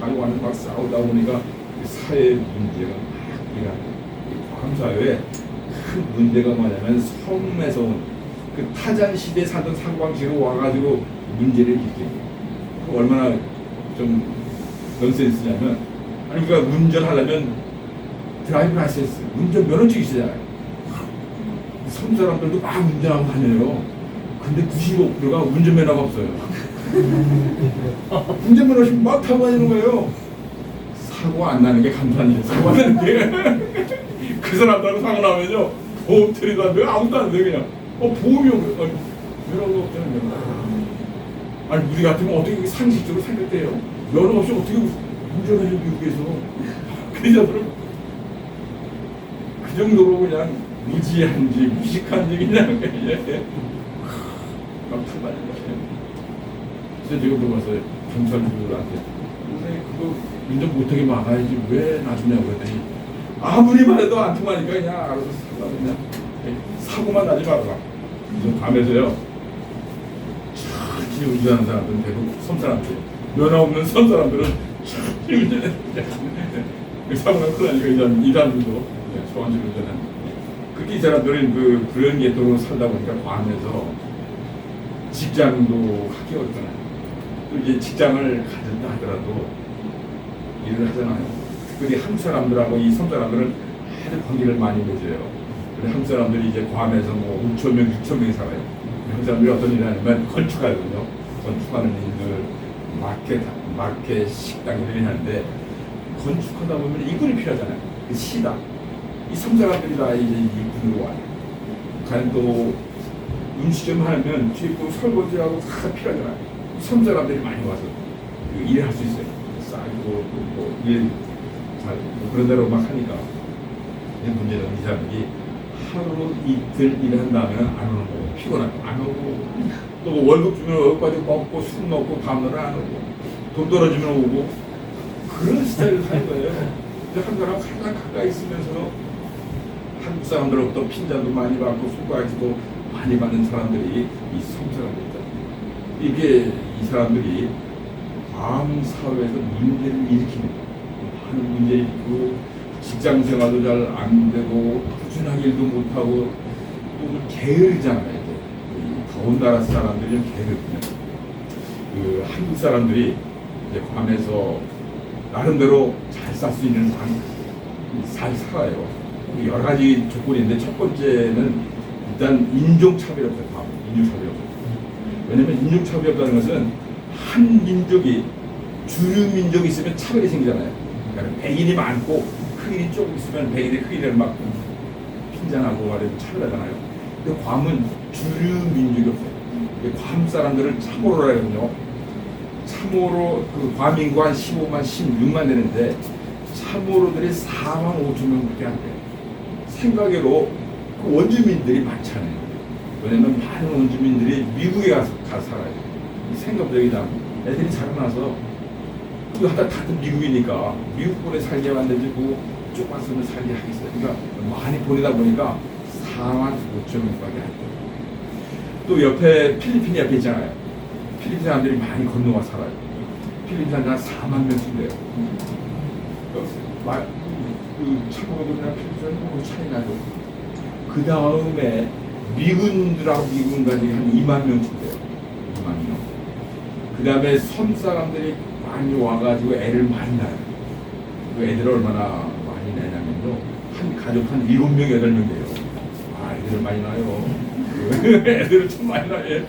Speaker 3: 가족 안에서 막 싸우다 보니까 사회 문제가 막 일어나요. 괌 사회에 큰 문제가 뭐냐면 섬에서 온 그 타잔 시대에 살던 사고방식으로 와가지고 문제를 일으키는 거예요. 얼마나 좀 넌센스냐면, 아니 그러니까 운전하려면 드라이브 라이센스, 운전 면허증이 있어야잖아요. 섬 사람들도 막 운전하고 다녀요. 근데 95%가 운전면허가 없어요. 운전면허 없이 막 타고 다니는 거예요. 사고 안 나는 게 감사한 일. 사고 안 나는 게. 그 사람들하고 사고 나면요, 보험 처리도 안 돼요. 아무것도 안 돼요. 그냥 보험이 없어요. 면허가 없잖아요. 면허. 아니 우리 같으면 어떻게 상식적으로 생각돼요? 면허 없이 어떻게 운전해요 미국에서? 그러잖아요. 그 정도로 그냥 무지한지 무식한지 그냥 막 타다니는 거예요. 그래서 제가 물어봤어요. 경찰분들한테 근데 그거 운전 못하게 막아야지 왜 놔주냐고 그랬더니 아무리 말해도 안 통하니까 그냥 알아서 살라 그냥 사고만 나지 말아라. 그래서 밤에서요 천천히 운전하는 사람들은 대부분 섬 사람들, 면허 없는 섬 사람들은 천천히 운전해. 사고가 큰일 나니까 이단들도 소환실 운전하는. 그렇게 이 사람들은 그런 계통으로 살다 보니까 괌에서 직장도 하기 어렵잖아요. 또 이제 직장을 가진다 하더라도 일을 하잖아요. 특별히 한국 사람들하고 이 섬 사람들은 아주 관계를 많이 맺어요. 근데 한국 사람들이 이제 괌에서 뭐 5천 명, 6천 명이 살아요. 한국 사람들이 어떤 일을 하냐면 건축하거든요. 건축하는 일들, 마켓, 식당 이런 일 하는데 건축하다 보면 이군이 필요하잖아요. 그 시당. 이 섬사람들이 다 이제 이군으로 와요. 가는 또 음식점 하면 뒤에 또 설거지하고 다 필요하잖아요. 섬사람들이 많이 와서 그 일을 할 수 있어요. 싸고 일 잘 그런 대로 막 하니까. 근데 문제는 이 사람들이 하루 이틀 일을 한 다음에 안 오는 거예요. 피곤하고 안 오고 또 월급 주면 월급 가지고 먹고 술 먹고 밤낮을 안 오고 돈 떨어지면 오고 그런 스타일을 하는 거예요. 근데 한국 사람 가장 가까이 있으면서 한국 사람들로부터 핀잔도 많이 받고 술까지도 많이 받는 사람들이 이 섬사람들이다. 이게 이 사람들이 괌 사회에서 문제를 일으키는 많은 문제를 일으키고 직장 생활도 잘 안 되고 꾸준하게 일도 못하고 또 게으르잖아요. 이제 더운 나라 사람들이 좀 게으르거든요. 그 한국 사람들이 이제 괌에서 나름대로 잘 살 수 있는 잘 살아요. 여러 가지 조건이 있는데 첫 번째는 일단 인종차별이 없어요. 인종차별이 없어요. 왜냐면 인종차별이 없다는 것은 한 민족이 주류 민족이 있으면 차별이 생기잖아요. 그러니까 백인이 많고 흑인이 조금 있으면 백인의 흑인을 막 핀잔하고 말하면 차별하잖아요. 근데 괌은 주류 민족이 없어요. 괌 사람들을 참호로라 하거든요. 참호로 그 괌 인구 한 15만, 16만 되는데 참호로들이 4만 5천 명밖에 안 돼요. 생각외로 그 원주민들이 많잖아요. 왜냐면 많은 원주민들이 미국에 가서 살아요. 생각보다 애들이 자라나서 그거 하다 다들 미국이니까 미국권에 살게 만들고 조금만 쓰면 살게 하겠어요. 그러니까 많이 보내다 보니까 4만 5천 명밖에 안 돼요. 또 옆에 필리핀이 옆에 있잖아요. 필리핀 사람들이 많이 건너와 살아요. 필리핀 사람들 한 4만 명씩 돼요. 그 참고들이나 필리핀 사람들 차이 나죠. 그 다음에 미군들하고 미군까지 한 2만 명씩 돼요. 2만 명. 그 다음에 섬 사람들이 많이 와가지고 애를 많이 낳아요. 그 애들을 얼마나 많이 내냐면요. 한 가족 한 7명, 8명 돼요. 아, 애들을 많이 낳아요. 애들을 참 많이 낳아요.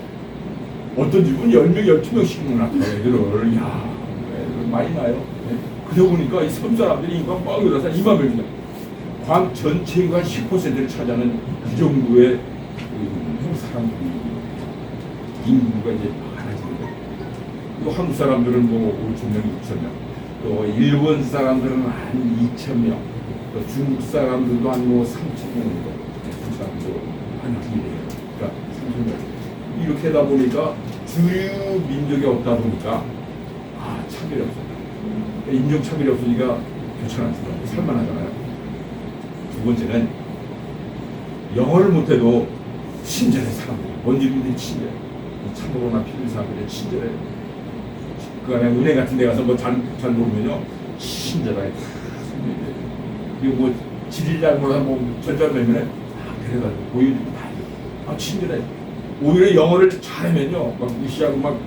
Speaker 3: 어떤 집은 10명, 12명씩 낳아요. 애들을. 야, 애들을 많이 낳아요. 그러다 보니까 이 섬 사람들이 인구가 막 늘어서 2만 명이다. 괌 전체 인구 한 10%를 차지하는 그 정도의 사람들이 인구가 이제 많아지는 거예요. 또 한국 사람들은 뭐 5천 명, 6천 명, 또 일본 사람들은 한 2천 명, 또 중국 사람들도 한 뭐 3천 명 정도, 중국 사람도 한 200명, 그러니까 3천 명. 이렇게 하다 보니까 주류 민족이 없다 보니까 차별이 없어요. 인종 차별이 없으니까 괜찮았어요. 살만하잖아요. 두 번째는 영어를 못해도 친절해 사람들이. 원주민들이 친절해. 참고로나 필리핀 사람들이 친절해. 그 안에 은행 같은 데 가서 뭐 잘 모르면요 친절하게 다 설명해. 그리고 뭐 지리를 잘 몰라서 뭐 전자면은 그래가지고 보여주고 다 친절해. 오히려 영어를 잘하면요 막 무시하고 막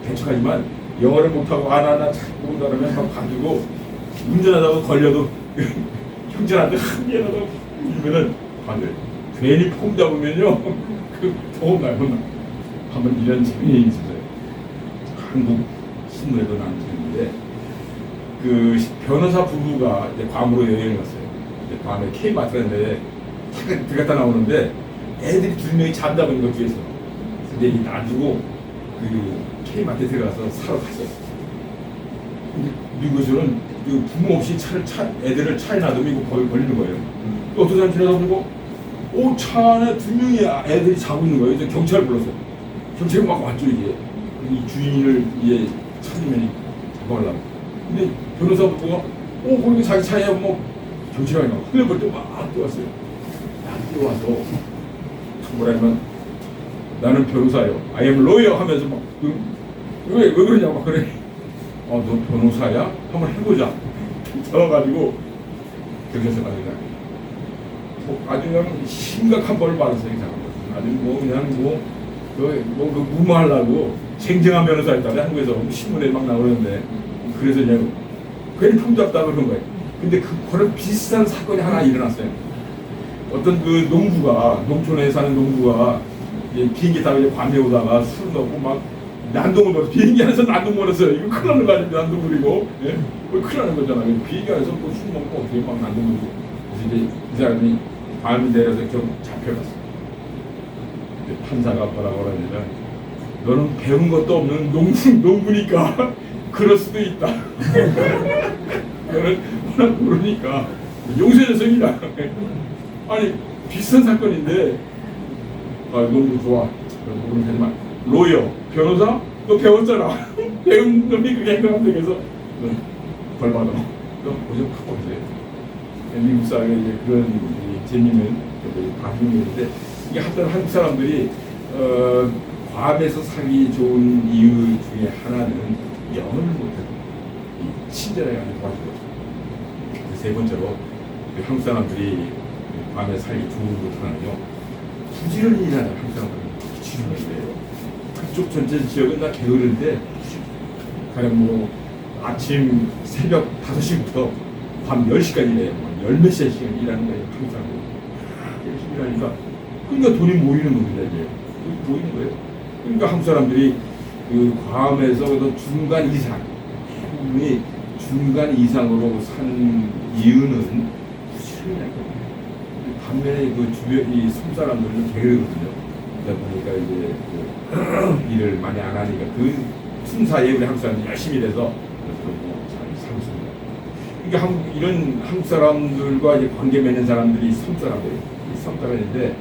Speaker 3: 대척하지만 영어를 못하고 나 자꾸 못하면 막 가지고 운전하다가 걸려도 형제한테 한 개라도 이러면은 안 돼. 괜히 폼 잡으면요 그 도움 나요. 한번 이런 재미있는 있었어요. 한국 신문에도 나왔는데 그 변호사 부부가 이제 괌으로 여행을 갔어요. 이제 괌에 K마트라는데 잠깐 들어갔다 나오는데 애들이 2명이 잠자고 있는 거 뒤에서. 근데 이 놔두고 그 K마트에 들어가서 사러 갔어요. 근데 미국에서는 그 부모 없이 애들을 차에 놔두면 이거 걸리는 거예요. 어떤 사람 지나가고 차 안에 2명이 애들이 자고 있는 거예요. 그래서 경찰을 불렀어요. 경찰이 막 왔죠 이게. 이 주인을 이제 찾으면 잡아가려고. 근데 변호사 부부가 거기 자기 차에 뭐 경찰이 나와. 흘려볼 때 막 뛰어왔어요. 막 뛰어와서 뭐라면 나는 변호사요. I am lawyer 하면서 막 왜 그러냐고 막 그래. 너 변호사야? 한번 해보자. 저어가지고 경찰서 가니까 아주 그냥 심각한 벌을 받았어요. 아주 뭐 그냥 뭐 무마하려고 쟁쟁한 변호사였다고 한국에서 신문에 막 나오는데 그래서 그냥 괜히 품 잡다 그런 거예요. 근데 그거랑 비슷한 사건이 하나 일어났어요. 어떤 그 농부가 농촌에 사는 농부가 이제 비행기 타고 이제 밤에 오다가 술 먹고 막 난동을 벌여 비행기 안에서 난동 벌였어요. 이거 큰일 나는 거 아닙니까? 난동 부리고 예? 큰일 나는 거잖아요. 비행기 안에서 뭐 술 먹고 어떻게 막 난동 부리고 그래서 이제 이 사람이 밤이 내려서 결국 잡혀갔어요. 판사가 뭐라고 그러냐면 너는 배운 것도 없는 농부니까 그럴 수도 있다. 너는 워낙 모르니까 용서해줬습니다. 아니 비슷한 사건인데 농부 좋아. 모르는 하지만 로이어 변호사 너 배웠잖아. 배운 놈이 그렇게 행동하면 되겠어. 벌 받아. 너 보죠 크고 보세요. 미국 사회에 이제 그런 재미는 반응이었는데 이게 하여튼 한국 사람들이 과학에서 살기 좋은 이유 중에 하나는 영어를 못해도 친절하게 하는 도와줘요. 세 번째로 한국 사람들이 과학에 살기 좋은 것 하나는요. 부지런히 일하는 한국 사람들은 부지런해요. 그쪽 전체 지역은 다 게으른데 가령 뭐 아침 새벽 5시부터 밤 10시까지 일해요. 열몇 시간 일하는 거예요. 한국 사람들이. 열심히 일하니까 그러니까 돈이 모이는 겁니다. 이제 모이는 거예요. 그러니까 한국 사람들이 그 과음에서 중간 이상, 대부분이 중간 이상으로 사는 이유는 부지런히 반면에 그 주변 이 섬 사람들은 게으르거든요. 그러다 보니까 이제 그 일을 많이 안 하니까 그 틈 사이에 우리 한국 사람들이 열심히 일해서 잘 살고 있습니다. 그러니까 이런 한국 사람들과 이제 관계 맺는 사람들이 섬 사람인데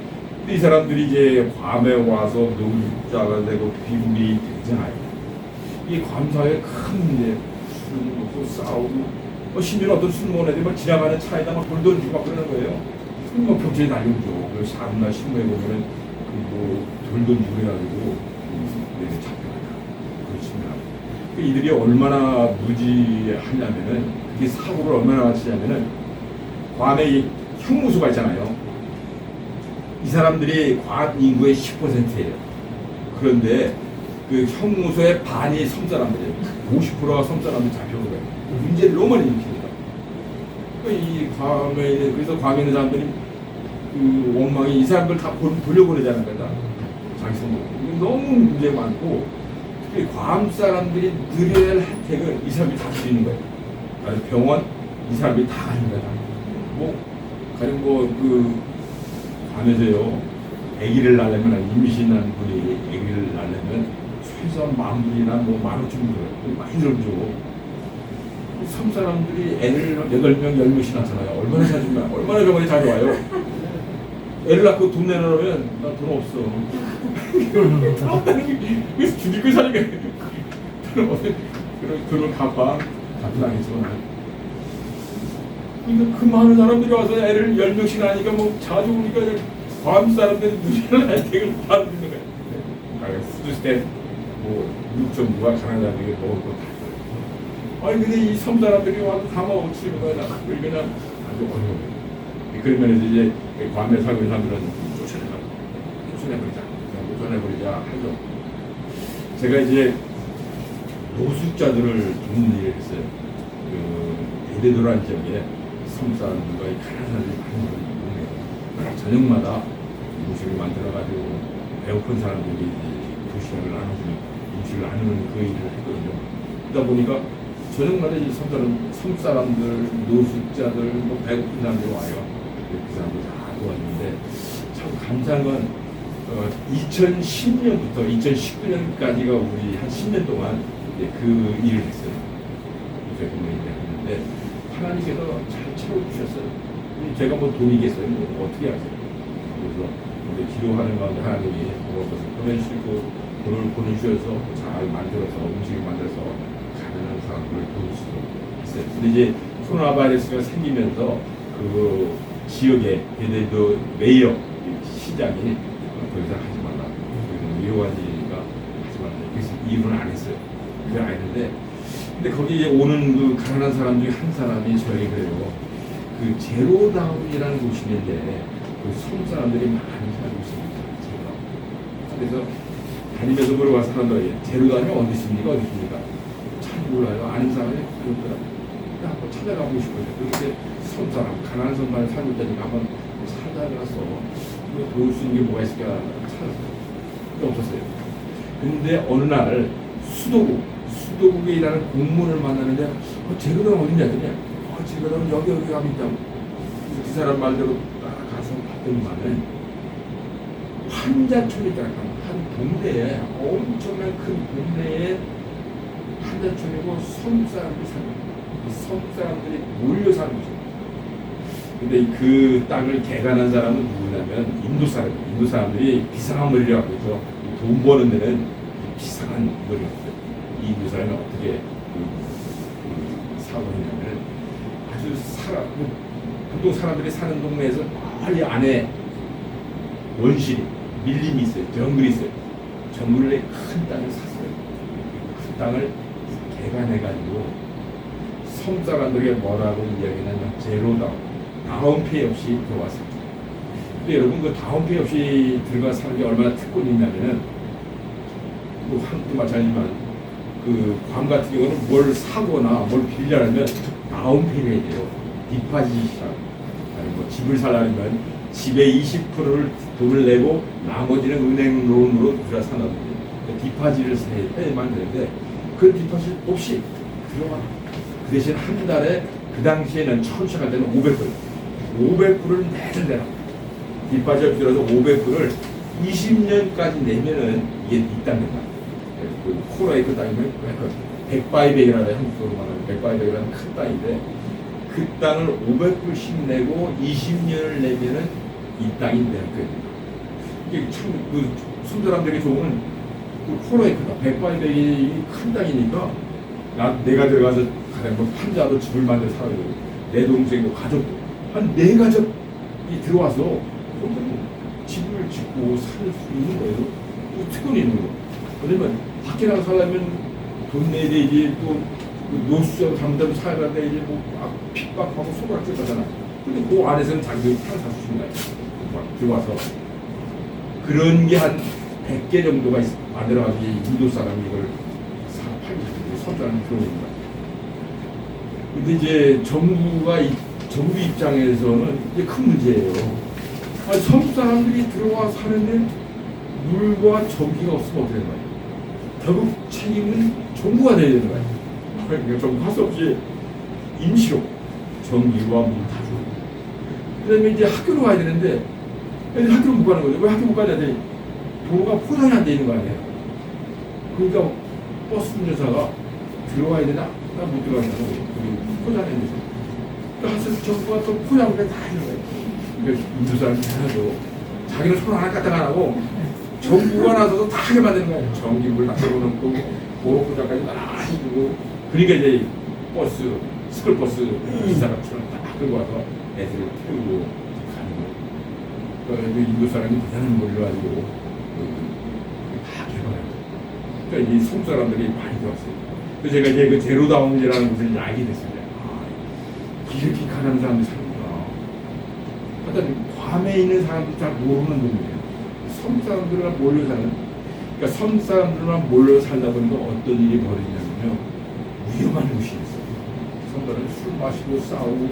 Speaker 3: 이 사람들이 이제 괌에 와서 노숙자가 되고 비굴이 되잖아요. 이 괌 사회에 큰 문제, 술 먹고 싸우고, 심지어 어떤 술 먹는 애들이 막 지나가는 차에다 막 돌 던지고 막 그러는 거예요. 뭐 경찰이 달려오죠. 그리고 사문나 신문에 보면은 돌 던지고 그래가지고 내가 잡혀가다. 그렇습니다. 이들이 얼마나 무지하냐면은 이게 사고를 얼마나 치냐면은 괌에 이 형무소가 있잖아요. 이 사람들이 괌 인구의 10%예요. 그런데 그 형무소의 반이 섬 사람들이에요. 50%가 섬 사람들이 잡혀오는 거예요. 문제를 너무 많이 일으킵니다. 이 괌에 그래서 괌에 있는 사람들이 그 원망이 이 사람들 다 돌려보내자는 거다. 자기 손으로. 너무 문제 많고 특히 괌 사람들이 누려야 할 혜택을 이 사람들이 다 드리는 거예요. 병원 이 사람들이 다 하는 거다. 뭐 가령 그 괌에서요 아기를 낳으려면 임신한 분이 아기를 낳으려면 최소한 10,000불이나 뭐 15,000불 많이 들어줘. 섬 사람들이 애를 8명, 10명씩 낳잖아요. 얼마나 사주면 얼마나 병원에 자주 와요. 애를 낳고 돈 내놓으면 나 돈 없어. 돈 없다는 게 그래서 죽이고 사니까 돈을 갚아 갚으라겠지만 그러니까 그 많은 사람들이 와서 애를 10명씩 낳으니까 뭐 자주 우리가 괌 사람들이 누리는 혜택을 받는 거예요. 수두시대 뭐 육전부가 가난하게 먹을 거 다. 아니 근데 이 섬 사람들이 와서 다 먹어치는 거야. 그러니까 아주 어려워요. 그런 면에서 이제 괌에 살고 있는 사람들은 쫓아내버리자 하죠. 제가 이제 노숙자들을 돕는 일을 했어요. 그 대대도란 지역에 섬 사람들과 가난한 사람들이 많은 동네예요. 저녁마다 음식을 만들어가지고 배고픈 사람들이 도시락을 나눠주는 음식을 나누는 그 일을 했거든요. 그러다 보니까 저녁마다 이 섬 사람들, 노숙자들, 뭐 배고픈 사람들이 와요. 그 사람들 다 도와주는데 참 감사한 건 2010년부터 2019년까지가 우리 한 10년 동안 그 일을 했어요. 요새 그 일을 했는데 하나님께서 잘 채워주셨어요. 제가 뭐 돈이겠어요? 뭐 어떻게 하세요? 그래서 우리 기도하는 가운데 하나님이 그것을 보내주시고 돈을 보내주셔서 잘 만들어서 음식을 만들어서 가난한 사람들을 도울 수도 있어요. 근데 이제 코로나 바이러스가 생기면서 그 지역에 얘네도 메이어 시장이 더 이상 하지 말라. 위로하니까 하지 말라. 그래서 이유는 안 했어요. 그게 안 했는데 근데 거기에 오는 그 가난한 사람 중에 한 사람이 저에게 그래요. 그 제로다운이라는 곳이 있는데 그 섬 사람들이 많이 살고 있습니다. 제로다운. 그래서 다니면서 물어봐서 사람들 제로다운이 어디 있습니까? 어디 있습니까? 잘 몰라요. 아는 사람이 그렇더라고요. 한번 찾아가고 싶어요. 그렇게 섬 사람, 가난한 섬만 살고 있다니까 한번 찾아가서 도울 수 있는 게 뭐가 있을까 찾았어요. 근데 없었어요. 근데 어느 날 수도국에 일하는 공무원을 만나는데 제거당 어딨냐 그냥 제거당은 여기 가면 있다고. 그 사람 말대로 따라가서 봤더니만은 환자촌이라고 한 동네에 엄청난 큰 동네에 환자촌이고 섬 사람들이 사는 거예요. 섬 사람들이 몰려 사는 거죠. 근데 그 땅을 개간한 사람은 누구냐면 인도 사람들이 비상한 머리라고 하죠. 돈 버는 데는 비상한 머리가 있어요. 이 인도 사람이 어떻게 사고 했냐면 보통 사람들이 사는 동네에서 멀리 안에 원실이 밀림이 있어요. 정글이 있어요. 정글에 큰 땅을 샀어요. 그 땅을 개간해가지고 섬 사람들에게 뭐라고 이야기하냐면 다운페이 없이 들어왔어요. 근데 여러분 그 다운페이 없이 들어가 사는 게 얼마나 특권이 있냐면은 뭐 한국도 마찬가지지만 그 괌 같은 경우는 뭘 사거나 뭘 빌려면 다운페이를 해야 돼요. 디파짓이라고. 아니 뭐 집을 살려면 집의 20%를 돈을 내고 나머지는 은행 론으로 들어 산다든지 디파짓을 해야만 되는데 그 디파짓 없이 들어가. 그 대신 한 달에 그 당시에는 처음 시작할 때는 500불을 매달 내라. 디파짓 들어서 500불을 20년까지 내면은 이게 네 땅 된다. 그 코로에이크 땅이면 100바이백이라는 한국으로 말하면 100바이백이라는 큰 땅인데 그 땅을 500불씩 내고 20년을 내면은 이 땅이 되는 거예요. 이게 참그 손사람들에게 좋은 그 코로에이크다. 100바이백이 큰 땅이니까 내가 들어가서 가장 뭐 판자도 집을 만들어 살아야 되고 내 동생도 가족도 한 4가족이 들어와서 집을 짓고 살 수 있는 거예요. 특권이 있는 거. 왜냐면 밖에 나가 살려면 돈 내야 되지 또 노숙자도 잘못하면 살아야 되지 뭐 핍박하고 소각질 하잖아. 근데 그 안에서는 자기들이 살수 있는 거야. 막 들어와서 그런 게 한 100개 정도가 만들어가지고 인도 사람이 이걸 팔기 선전하는 그런 겁니다. 근데 이제 정부 입장에서는 이게 큰 문제예요. 섬 사람들이 들어와 사는데 물과 전기가 없으면 어떻게 되는 거예요? 결국 책임은 정부가 돼야 되는 거예요. 그러니까 정부 할 수 없이 임시로 전기와 물 다 주고. 그 다음에 이제 학교로 가야 되는데 애들 학교로 못 가는 거죠. 왜 학교 못 가냐? 도로가 포장이 안 돼 있는 거 아니에요? 그러니까 버스 운전사가 들어와야 되나? 나 못 들어가냐고. 포장이 안 돼서. 그래서 정부가 또 포장을 다 해는 거예요. 그러니까 인도 사람이 해야죠. 자기는 손 하나 까딱 안 하고 정부가 나서서 다 하게 만드는 거예요. 전기물 다 들어놓고 도로 포장까지 다 해주고. 그러니까 이제 버스, 스쿨버스 기사처럼 딱 끌고 와서 애들을 태우고 가는 거예요. 그러니까 인도 사람이 대단한 몰려가지고 다 개발해요. 그러니까 이 섬 사람들이 많이 들어왔어요. 그래서 제가 이제 그 제로다운이라는 것을 이제 알게 됐습니다. 이렇게 가난한 사람들이 사는구나. 하여튼 괌에 있는 사람들이 잘 모르는 동네예요. 섬 사람들만 몰려 사는. 그러니까 섬 사람들만 몰려 살다 보니까 어떤 일이 벌어지냐면요. 위험한 음식이 있어요. 섬들은 술 마시고 싸우고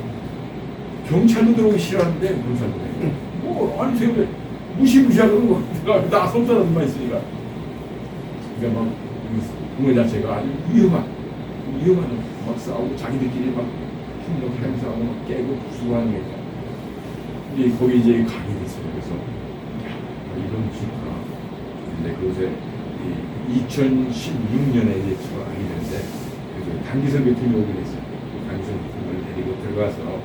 Speaker 3: 경찰도 들어오기 싫어하는데 경찰도 아니 제가 무시무시하는 거 나 섬 사람들만 있으니까. 그러니까 막 동네 자체가 아주 위험한 막 싸우고 자기들끼리 막 폭력 행사하고 막 깨고 부수고 하는 게 있다. 이제 거기 이제 가게 됐어요. 그래서 이런 집구나. 근데 그곳에 2016년에 이제 들어가게 되는데 그래서 단기선 교통이 오게 됐어요. 단기선 교통을 데리고 들어가서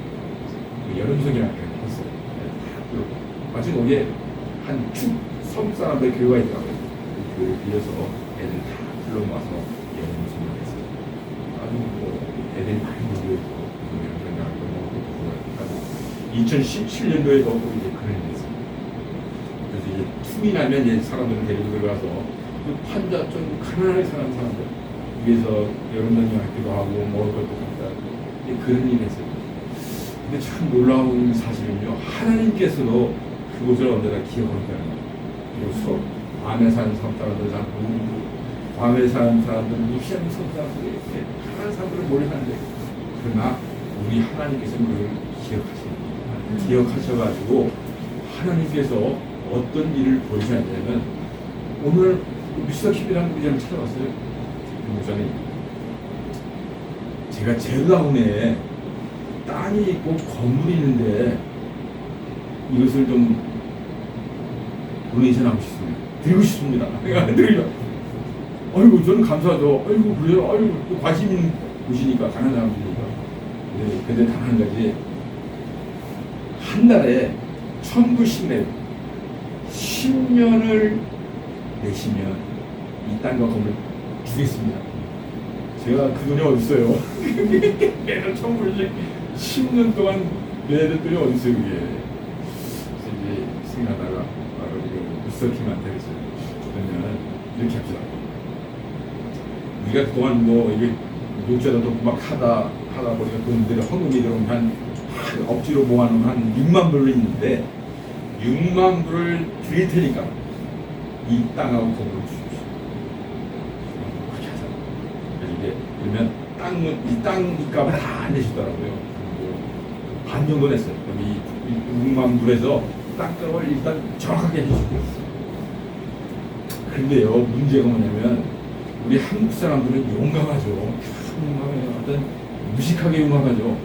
Speaker 3: 여름성이라고 했어요. 마침 거기에 한 축 섬 사람들 교회가 있더라고요. 그 교회 빌려서 애들 다 불러 모아서 여름성을 했어요. 아주 뭐 애들이 많이 모여있고 2017년도에 또 이제 그런 일이 있어요. 그래서 이제 틈이 나면 이제 사람들을 데리고 들어가서 그 판자 좀 가난하게 사는 사람들 위에서 여름단장 학기도 하고 먹을 것도 갖다 하고 그런 일이 있어요. 근데 참 놀라운 사실은요. 하나님께서도 그곳을 언제나 기억한다는 거예요. 그리고 괌에 사는 사람들 다 모르고 괌에 사는 사람들 무시하는 사람들이 이렇게 가난한 사람들을 몰래 사는데 그러나 우리 하나님께서는 그걸 기억하십니다. 기억하셔가지고 하나님께서 어떤 일을 보여주셔야 되냐면 오늘 미스터킴이라는 의자를 찾아봤어요. 목사님, 제가 제주다운에 땅이 있고 건물이 있는데 이것을 좀 도네이션 하고 싶습니다. 드리고 싶습니다. 드리려. 아이고 저는 감사하죠. 아이고 그래요. 아이고 또 관심 있는 곳이니까 가는 사람들이니까. 네, 근데 단 한 가지, 한 달에 1,000불씩 내요. 10년을 내시면 이 땅과 건물 주겠습니다. 제가 그 돈이 어딨어요. 매달 1,000불씩 10년 동안 내야 될 돈이 어딨어요 그게. 그래서 이제 생각하다가 미스터킴한테 그랬어요. 그러면 이렇게 합시다. 우리가 그동안 뭐 이게 욕자도 돕고 막 하다 보니까 돈들이 헌금이 들어오면 한 억지로 모아놓은 한 6만 불로 있는데 6만 불을 드릴 테니까 이 땅하고 건물을 주십시오. 그렇게 하자. 그래서 이게 그러면 이 땅 값을 다 안 내시더라고요. 반 정도 냈어요. 그럼 이 6만 불에서 땅값을 일단 정확하게 해주시고. 근데요, 문제가 뭐냐면 우리 한국 사람들은 용감하죠. 용감해요. 어떤 무식하게 용감하죠.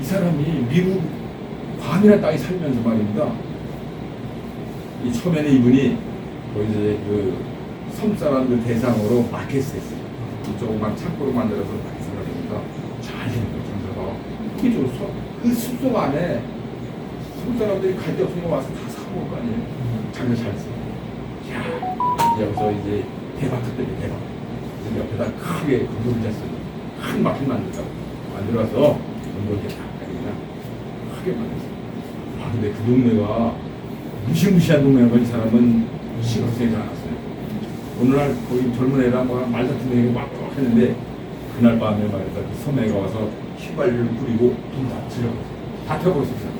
Speaker 3: 이 사람이 미국 괌이라는 땅에 살면서 말입니다. 이 처음에는 이분이 거기서 그 섬 사람들 대상으로 마켓을 했어요. 조그만 창고로 만들어서 마켓을 하니까 잘 되는 거예요. 장사가. 그게 좋소. 그 숲속 안에 섬 사람들이 갈 데 없으니까 와서 다 사먹을 거 아니에요. 장사 잘 했어요. 야, 여기서 이제 대박 특별히 대박. 그래서 옆에다 크게 건물을 냈어요. 큰 마켓 만들다고 만들어서 건물을 다 그냥 크게 만들었어요. 아, 근데 그 동네가 무시무시한 동네가 이 사람은 시각생이 않았어요. 오늘날 거기 젊은 애랑 말 같은 애 막 했는데 그날 밤에 말이다 그 섬에가 와서 휘발유를 뿌리고 돈 다 질러버렸어요. 다 태워버렸어요.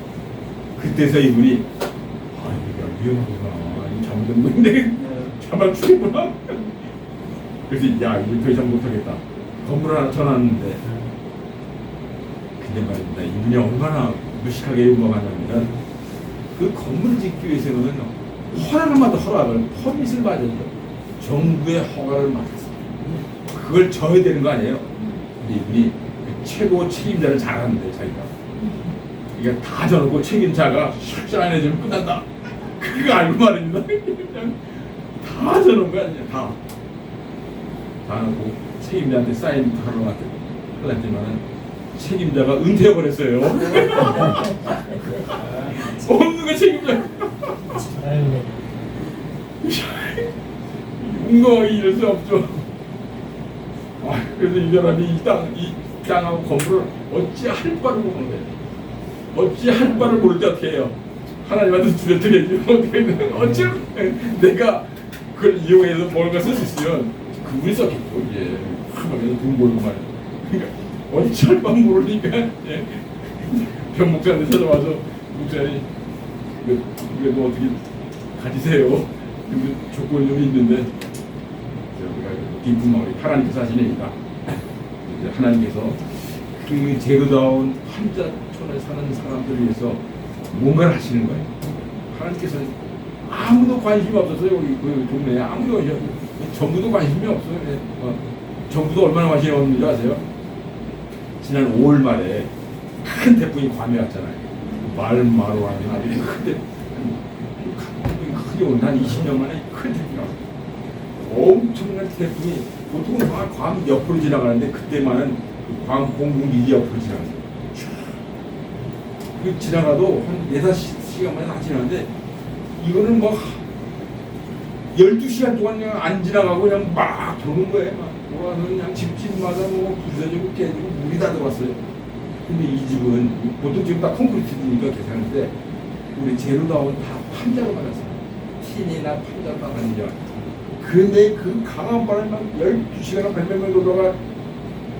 Speaker 3: 그때서 이분이 아 이거 위험하구나. 이 잘못된 건데 잡아 죽겠구나. 그래서 야 이제 더 이상 못하겠다. 건물 하나 쳐놨는데 근데 말입니다. 이분이 얼마나 무식하게 용감하냐면 그 건물을 짓기 위해서는 허락을 받아 허락을 퍼밋을 받아야죠. 정부의 허가를 받았어요. 그걸 져야 되는 거 아니에요? 근데 이분이 최고 책임자를 잘 하는데 자기가 이게 다 져놓고 책임자가 실제 안 해주면 끝난다. 그거 알고 말입니다. 그냥 다 져놓은 거 아니에요. 다 놓고 책임자한테 사인 하려고 했지만은 책임자가 은퇴해버렸어요. 없는 거 책임자. 용감하게 이럴 수 없죠. 그래서 이 사람이 이 땅하고 건물을 어찌 할 바를 모르는 거예요. 어찌 할 바를 모를 때 어떻게 해요? 하나님한테 두려드려야지. 어찌 내가 그걸 이용해서 뭔가 쓸 수 있으면 그분이 썼겠죠. 이제 하면서 돈 벌고 말이야. 그러니까 어찌 할 바를 모르니까 병 목사한테 찾아와서 목사님 이거 어떻게 가지세요. 근데 조건이 좀 있는데 우리가 깊은 마을이 하나님께서 하시니까 이제 하나님께서 그 제로다운 한자촌에 사는 사람들을 위해서 뭔가를 하시는 거예요. 하나님께서 아무도 관심이 없었어요. 우리 그 동네에 아무도 정부도 관심이 없어요. 정부도 얼마나 관심이 없는지 아세요? 지난 5월 말에 큰 태풍이 괌에 왔잖아요. 마로 하는 아주 큰 태풍. 크게 온 한 20년 만에 큰 태풍이 왔어요. 엄청난 태풍이 보통은 괌 옆으로 지나가는데 그때만은 괌 공군기지 옆으로 지나갔어요. 그 지나가도 한 4-5시간 만에 다 지나가는데 이거는 뭐 12시간 동안 그냥 안 지나가고 그냥 막 도는 거예요. 막 돌아서 그냥 집집마다 뭐 부서지고 깨지고 물이 다 들어왔어요. 근데 이 집은 보통 지금 다 콘크리트니까 괜찮은데 우리 제로다운 다 판자로 받았어요. 틴이나 판자로 받았는데 근데 그 강한 바람이 막 12시간이나 100명 돌다가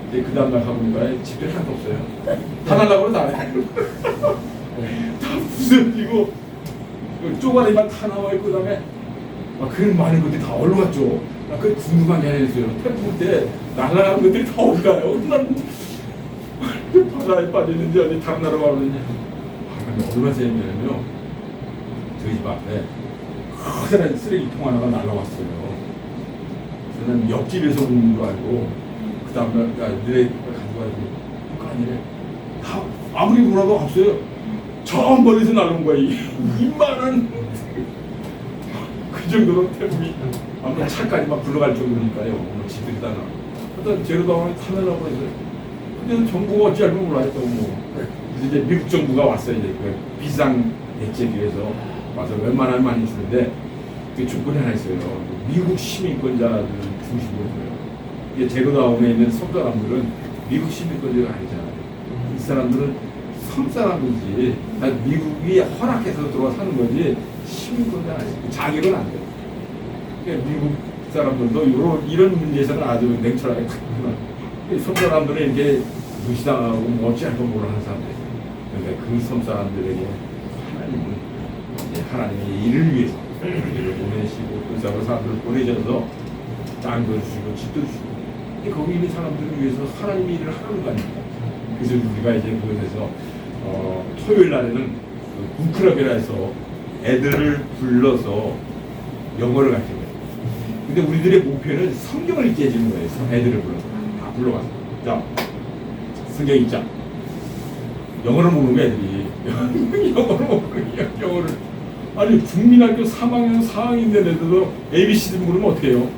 Speaker 3: 이제 그 다음날 가보니까 집들이 하나도 없어요. 다 날라버려 다 다 부서지고 쪼가리만 다 나와있고 그 다음에 그 많은 것들이 다 얼로 갔죠. 그 궁금한 게 하나 있어요. 태풍 때 날아가는 것들이 다 어디 가요? 난 바다에 빠졌는지 어디 다른 나라 가는지 아니, 얼마 전에는요, 저희 집 앞에 커다란 쓰레기통 하나가 날라왔어요. 저는 옆집에서 오는 거 알고, 그 다음날, 야, 너네 가져가지고, 그거 아니래. 다, 아무리 물어도 없어요. 저 멀리서 날라온 거야, 이만한. 그 정도로 태국이, 아무튼 차까지 막 불러갈 정도니까요. 오늘 집들이다가. 일단 제로다운을 타면하고 해서. 근데 정부가 어찌할지 몰라했다고 뭐. 그래서 이제 미국 정부가 왔어요. 이제 그 비상 대책에 위해서 와서 웬만하면 많이 주는데, 그 조건이 하나 있어요. 미국 시민권자들 중심으로 줘요. 이게 제로다운에 있는 섬 사람들은 미국 시민권자가 아니잖아요. 이 사람들은 섬 사람이지. 미국이 허락해서 들어와 사는 거지 시민권자가 아니고 자격은 안 돼요. 그러니까 미국 사람들도 이런 문제에서는 아주 냉철하게 갔구나. 섬 사람들은 이렇게 무시당하고 뭐 어찌할 건 모르는 사람들. 그러니까 그 섬 사람들에게 하나님은 이제 하나님의 일을 위해서 일을 보내시고 그 사람들을 보내셔서 땅도 주시고 집도 주시고 거기 있는 사람들을 위해서 하나님의 일을 하는 거 아닙니까? 그래서 우리가 이제 그곳에서 토요일 날에는 그 북클럽이라 해서 애들을 불러서 영어를 가르치는 거예요. 근데 우리들의 목표는 성경을 읽게 해주는 거예요. 애들을 불러서 다 불러가서 자 성경 읽자. 영어를 모르는 거야 애들이. 영어를 모르는 거야. 영어를. 아니 국민학교 3학년 4학년 된 애들도 ABC도 모르면 어떻게 해요?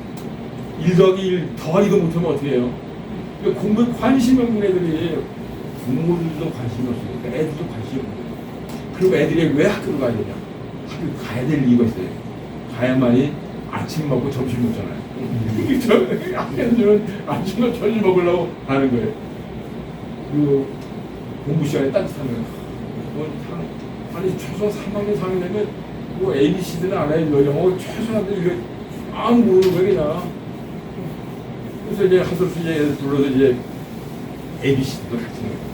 Speaker 3: 1 더하기 1 더하기도 못하면 어떻게 해요? 그러니까 공부에 관심이 없는 애들이 부모들도 관심이 없으니까 애들도 관심이 없는 거예요. 그리고 애들이 왜 학교를 가야 되냐? 학교 가야 될 이유가 있어요. 가야만이 아침 먹고 점심 먹잖아요. 학교는 아침과 점심 먹으려고 하는 거예요. 그 공부 시간에 따뜻한 거예요. 아니 최소한 3학년 4학년 되면 뭐 ABC들은 알아요. 영어 최소한들 이거 아무 모르는 거야 그냥. 그래서 이제 하소스 이제 불러서 이제 ABC도 가르치는 거예요.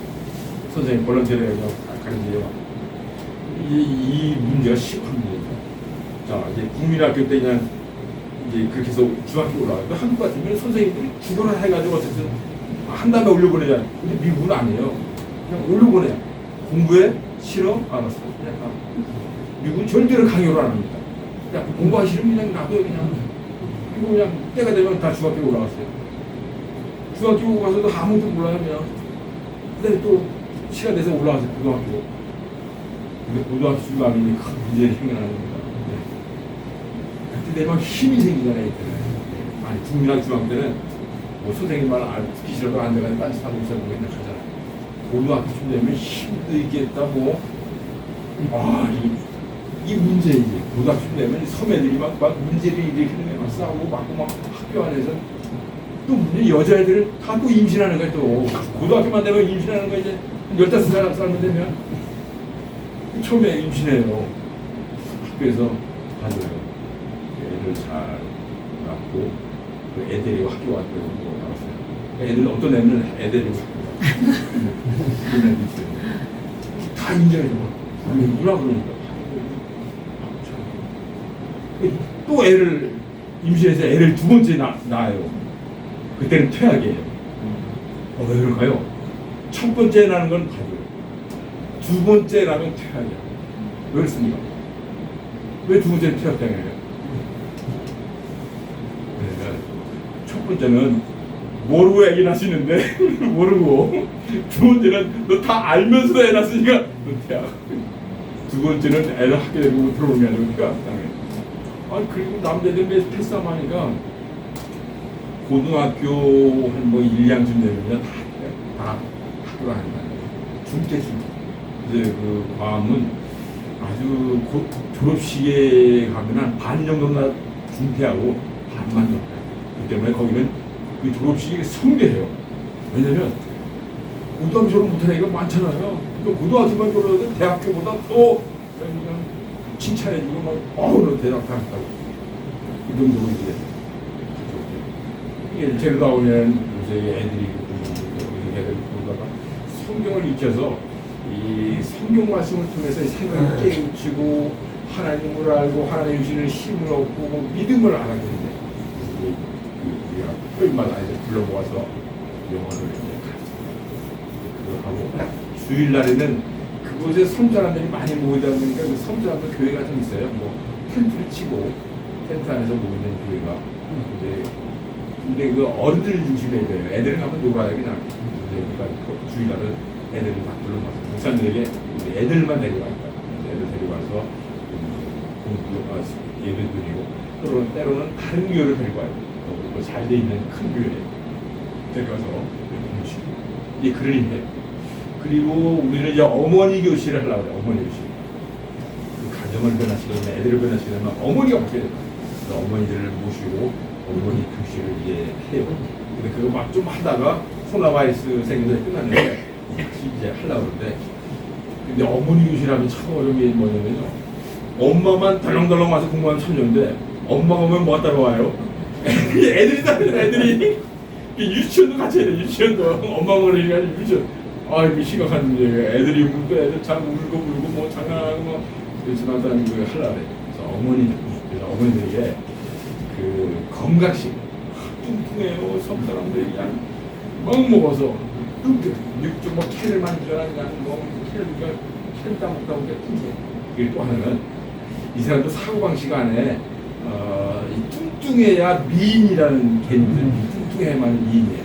Speaker 3: 선생님 볼런티어를 해서 가르치죠. 이 문제가 심한 문제입니다. 자 이제 국민학교 때 그냥 이제 그렇게 해서 중학교 올라가요. 한국 같으면 선생님들이 죽어라 해가지고 어쨌든 한 다음에 올려보내잖아요. 근데 미국은 아니에요. 그냥 올려보내. 공부해? 싫어? 알았어. 그냥 가. 미국은 절대로 강요를 안 합니다. 그냥 공부하기 싫으면 그냥 놔둬요 그냥. 그리고 그냥 때가 되면 다 중학교 올라갔어요. 중학교 가서도 아무도 몰라요 그냥. 근데 또 시간 돼서 올라가서 고등학교. 근데 고등학교 중간이 큰 문제가 생겨나는 겁니다. 그때 되면 힘이 생기잖아요. 아니 국민학 중학교 때는 뭐 선생님 말 듣기 싫어도 안 돼가지고 딴짓하고 있어보고 맨날 가잖아요. 고등학교쯤 되면 힘도 있겠다 뭐. 이 문제 이제 고등학교쯤 되면 섬애들이 막 문제를 일으키는 막 싸우고 막 학교 안에서 또 문제 여자애들은 다 또 임신하는 거야 또. 고등학교만 되면 임신하는 거 이제 15살 살면 되면 처음에 임신해요. 학교에서 가져요. 애들 잘 낳고 그 애들이 학교 왔다고 나왔어요. 애들 어떤 애는 애들이 그런 애들 있어요. 다 인정해줘. 아니 누나 그러니까 또 애를 임신해서 애를 두 번째 낳아요. 그때는 퇴학이에요. 왜 그럴까요? 첫 번째 낳는 건 가져요. 두 번째 낳으면 퇴학이야. 왜 그렇습니까? 왜 두 번째는 퇴학당해요? 첫 번째는 모르고 애기 낳으시는데 모르고 두 번째는 너 다 알면서도 애 낳았으니까 너 퇴학. 두 번째는 애를 학교 데리고 들어오는 게 아니니까 그리고 남자들 패싸움하니까 고등학교 한 뭐 1, 2학년쯤 되면 다 학교를 하는 거예요. 중퇴식. 이제 그 과음은 아주 졸업식에 가면 한 반 정도나 중퇴하고 반만 정도. 그 때문에 거기는 그 졸업식이 성대해요. 왜냐면 고등학교 졸업 못하는 애가 많잖아요. 그러니까 고등학교만 졸업해도 대학교보다 더 칭찬해주고 막 너 대학 다녔다고 이 정도로 이제 이게 제로다운이라는 요새 애들이 애들 보다가 성경을 익혀서 이 성경 말씀을 통해서 생각을 깨우치고 하나님을 알고 하나님 주시는 힘을 얻고 믿음을 알아야 되는데 우리가 토요일마다 이제 불러모아서 영어를 이제 그거 하고 주일날에는 그 그곳에 섬사람들이 많이 모이다 보니까 그 섬사람들 교회가 좀 있어요. 뭐 텐트를 치고 텐트 안에서 모이는 교회가. 근데 그 어른들 중심의 교회예요. 애들은 가면 놀아요 그냥. 그러니까 주일날은 애들을 다 불러모아서 목사님들에게 애들만 데려가니까 애들 데려가서 예배 드리고 때로는 다른 교회를 데리고 와요. 잘 돼 있는 큰 교회 데려가서 공부시키고 이게 그런 의미예요. 그리고 우리는 이제 어머니 교실을 하려고 해요. 어머니 교실. 그 가정을 변화시키려면 애들을 변화시키려면 어머니가 바뀌어야 돼요. 그래서 어머니들을 모시고 어머니 교실을 이제 해요. 근데 그거 막 좀 하다가 코로나 바이러스 생겨서 끝났는데 다시 이제 하려고 그러는데 근데 어머니 교실하면 참 어려운 게 뭐냐면요. 엄마만 덜렁덜렁 와서 공부하면 참 좋은데 엄마가 오면 뭐가 따라와요? 애들이 따라요. 애들이 유치원도 같이 해야 돼. 유치원도 엄마 모르니까 유치원. 아 이거 심각한 문제예요. 애들이 울고 애들 참 울고 뭐 장난하고 뭐 그렇지만 그 하려고 그래. 그래서 어머니들에게 그 건강식 뚱뚱해요. 섬 사람들이 그냥 멍 먹어서 뚱뚱 육즙 뭐 캐를 만들어라 그냥 뭐 캐를 따먹다 보니까 뚱뚱해. 그리고 또 하나는 이 사람도 사고방식 안에 이 뚱뚱해야 미인이라는 개념들 뚱뚱해야만 미인이에요.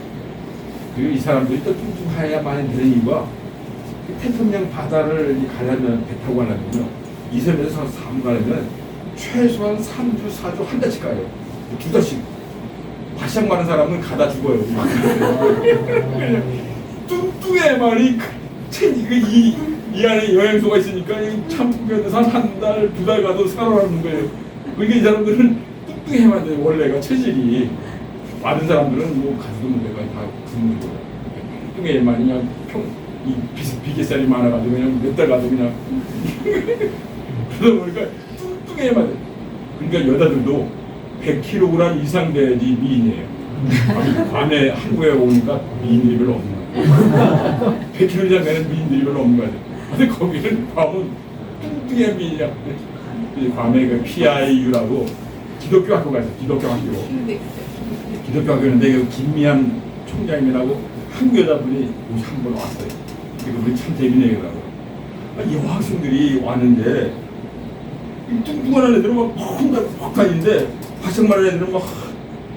Speaker 3: 그리고 이 사람들이 또 뚱뚱해야만 되는 이유가 태평양 바다를 가려면 배 타고 가려면요 이 섬에서 삶 가려면 최소한 3주, 4주, 한 달씩 가요. 2달씩. 바시락 많은 사람은 가다 죽어요. 뚱뚱해야만이 이 안에 영양소가 있으니까 참국에서 한 달, 2달 가도 살아나는 거예요. 그러니까 이 사람들은 뚱뚱해야만 돼요. 원래가 체질이. 많은 사람들은 뭐 가지도 못해가 다 굶는 거예요. 뚱뚱해야만 그냥 이 비계살이 많아가지고 그냥 몇 달 가도 그냥 그러다 보니까 뚱뚱해야만 돼. 그러니까 여자들도 100kg 이상 돼야지 미인이에요. 밤에 한국에 오니까 미인들이 별로 없는 거예요. 100kg 이상 되는 미인들이 별로 없는 거예요. 근데 거기는 밤은 뚱뚱한 미인이야. 밤에 그 PIU라고 기독교 학교가 있어요. 기독교 학교. 기독교 학교인데 그 김미한 총장님이라고 한국 여자분이 한 번 왔어요. 그분이 참 대비네더라고요. 여학생들이 왔는데 뚱뚱한 애들은 막 퍽 다니는데 화장만 하는 애들은 막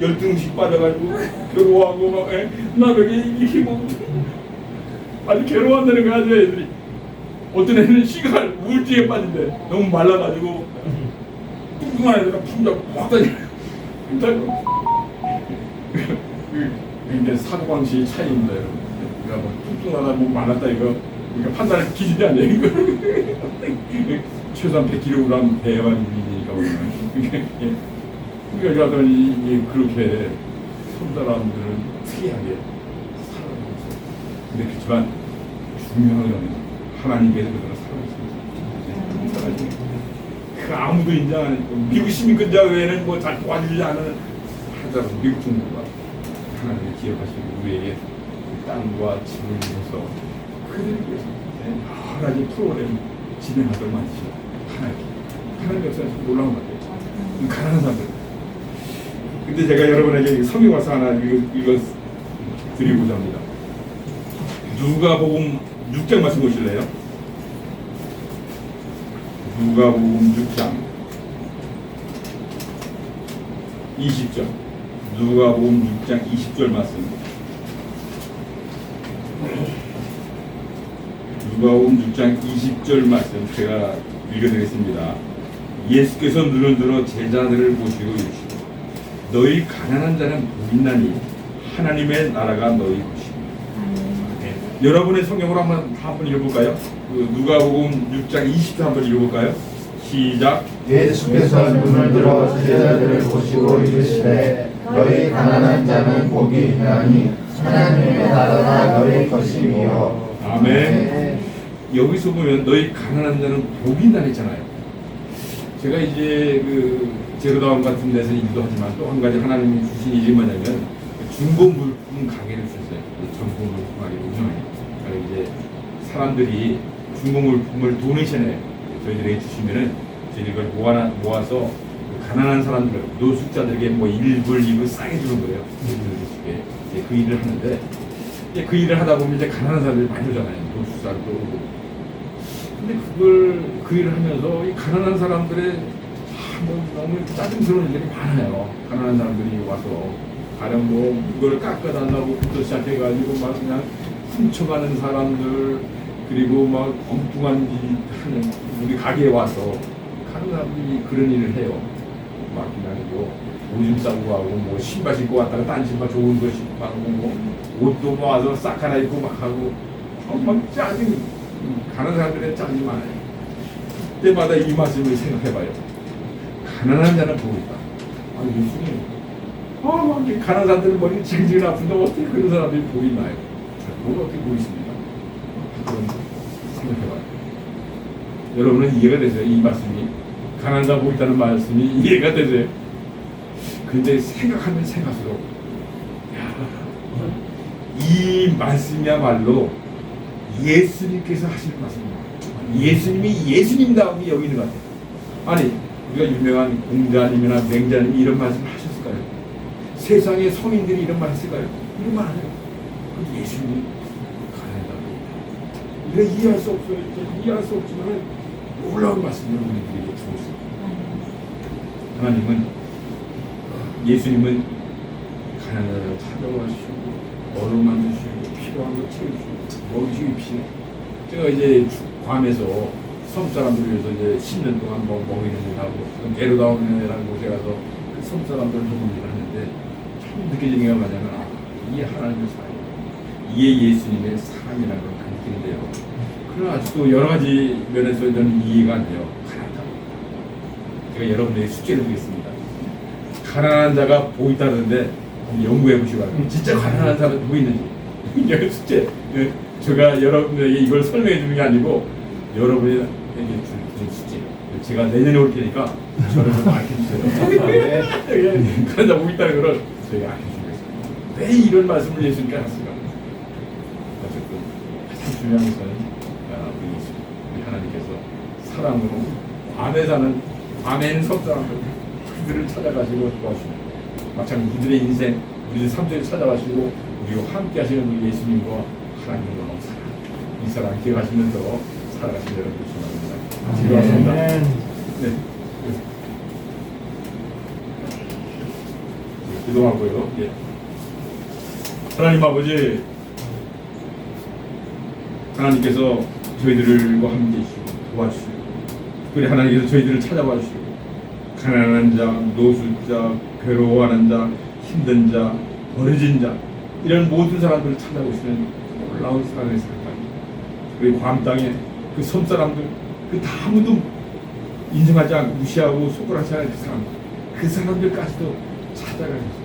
Speaker 3: 열등식 빠져가지고 괴로워하고 막 나 여기 이렇게 뭐 아주 괴로워한다는 거야 애들이. 어떤 애는 시간 우울증에 빠진대. 너무 말라가지고 뚱뚱한 애들은 푹 다니고 이게 사고방식의 차이입니다. 그러니까 뭐 뚱뚱하다 뭐 말랐다 이거 그러니까 판단할 기준이 아니에요. 이거 최소한 100kg 돼야만 미인이니까 그러니까 그러더니 그렇게 손 사람들은 특이하게 살아가고 있어요. 근데 그렇지만 중요한 건 하나님께서 그들을 살아있습니다. 그 아무도 인정 안 했고 미국 시민권자 외에는 뭐 잘 도와주지 않은 하자로 미국 정부가 하나님을 기억하시고 우리에게 땅과 집을 주셔서 그들을 위해서 여러 가지 프로그램 진행하도록 만드시고 하나님 역사에서 놀라운 것 같아요. 가난한 사람들. 근데 제가 여러분에게 성경화서 하나 이거 드리고자 합니다. 누가복음 6장 말씀 보실래요? 누가복음 6장 20절. 누가복음 6장 20절 말씀. 누가복음 6장 20절 말씀 제가 읽어드리겠습니다. 예수께서 눈을 들어 제자들을 보시고 이르시되 너희 가난한 자는 복 있나니 하나님의 나라가 너희 것이니. 네. 여러분의 성경으로 한번 읽어볼까요? 누가복음 6장 20절 한번 읽어볼까요? 시작.
Speaker 2: 예수께서 눈을 들어 제자들을 보시고 이르시되 너희 가난한 자는 복이 있나니 하나님의 나라가 너희 것이며.
Speaker 3: 아멘. 여기서 보면 너희 가난한 자는 복이 있다 했잖아요. 제가 이제 그 제로다운 같은 데서 일도 하지만 또 한 가지 하나님이 주신 일이 뭐냐면 중고 물품 가게를 주세요. 중고 물품 가게 운영해요. 그러니까 이제 사람들이 중고 물품을 도네이션에 저희들에게 주시면은 저희들이 그걸 모아서 가난한 사람들, 노숙자들에게 뭐 1불, 2불 싸게 주는 거예요. 이제 그 일을 하는데 이제 그 일을 하다 보면 이제 가난한 사람들이 많이 오잖아요. 노숙자도 오고. 근데 그걸 그 일을 하면서 이 가난한 사람들의 너무 짜증스러운 일들이 많아요. 가난한 사람들이 와서 가령 뭐 이걸 깎아달라고부터 시작해가지고 막 그냥 훔쳐가는 사람들, 그리고 막 엉뚱한 짓 하는 우리 가게에 와서 가는 사람들이 그런 일을 해요. 막 그냥 뭐 오줌 싸고 가고 뭐 신발 신고 왔다가 딴 신발 좋은 거 신고 가고 뭐 옷도 모아서 싹 갈아입고 막 하고 막 짜증, 가난한 사람들의 짜증이 많아요. 그때마다 이 말씀을 생각해봐요. 가난한 자는 보고 있다. 아니 예수님, 막 가난한 사람들은 머리 지글지글 아픈데 어떻게 그런 사람들이 보이나요? 그걸 어떻게 보이십니까? 그런 생각해봐요. 여러분은 이해가 되세요? 이 말씀이 가난한 자 보고 있다는 말씀이 이해가 되세요? 근데 생각하면 생각할수록 이 말씀이야말로 예수님께서 하시는 말씀입니다. 예수님이 예수님다움이 여기 있는 것 같아요. 아니 우리가 유명한 공자님이나 맹자님이 이런 말씀을 하셨을까요? 세상의 성인들이 이런 말 했을까요? 이런 말 안 해요. 근데 예수님이 가난하다고 우리가 이해할 수 없어요. 이해할 수 없지만 놀라운 말씀을 우리들에게 주었습니다. 하나님은, 예수님은 가난한 자를 찾아와주시고 얼음 만드시고 필요한 거 채워주시고 먹이시고 입히시고, 제가 이제 괌에서 섬 사람들을 위해서 이제 10년 동안 뭐 먹이는 일 하고 게르다운이라는 곳에 가서 그 섬 사람들을 돕는 일을 하는데 처음 느껴지는 게 뭐냐면 이게 하나님의 사랑, 이게 예수님의 사랑이라는 걸 느끼는데요. 그러나 아직도 여러 가지 면에서 저는 이해가 안 돼요. 가난하다. 제가 여러분에게 숙제를 드리겠습니다. 가난한 자가 보인다는데 연구해 보시기 바랍니다. 진짜 가난한 사람이 보이는지. 이게 숙제. 제가 여러분에게 이걸 설명해 주는 게 아니고 여러분에게 준 숙제. 제가 내년에 올 테니까 저를 좀 알려주세요. 가난한 자 보인다는 걸 저희가 알려주겠습니다. 왜 이런 말씀을 예수님께 하셨을까? 어쨌든 가장 중요한 것은 우리 하나님께서 사랑으로 밤에 사는, 밤에 있는 섬 사람들 그들을 찾아가시고 도와주시고, 마찬가지로 우리들의 인생, 우리들 삶 속에 찾아가시고 우리와 함께 하시는 우리 예수님과 하나님의 너무 사랑, 이 사랑 기억하시면서 살아가시는 여러분 축원합니다. 즐거웠습니다. 네. 기도하고요. 예. 하나님 아버지, 하나님께서 저희들과 함께 해주시고 도와주시고, 특별히 하나님께서 저희들을 찾아봐 주시고, 가난한 자, 노술자, 괴로워하는 자, 힘든 자, 버려진 자, 이런 모든 사람들을 찾아오시는 놀라운 사랑의 사랑입니다. 그리고 괌 땅에 그 섬 사람들, 그 아무도 인정하지 않고 무시하고 손가락질 하는 그 사람들까지도 찾아가셔서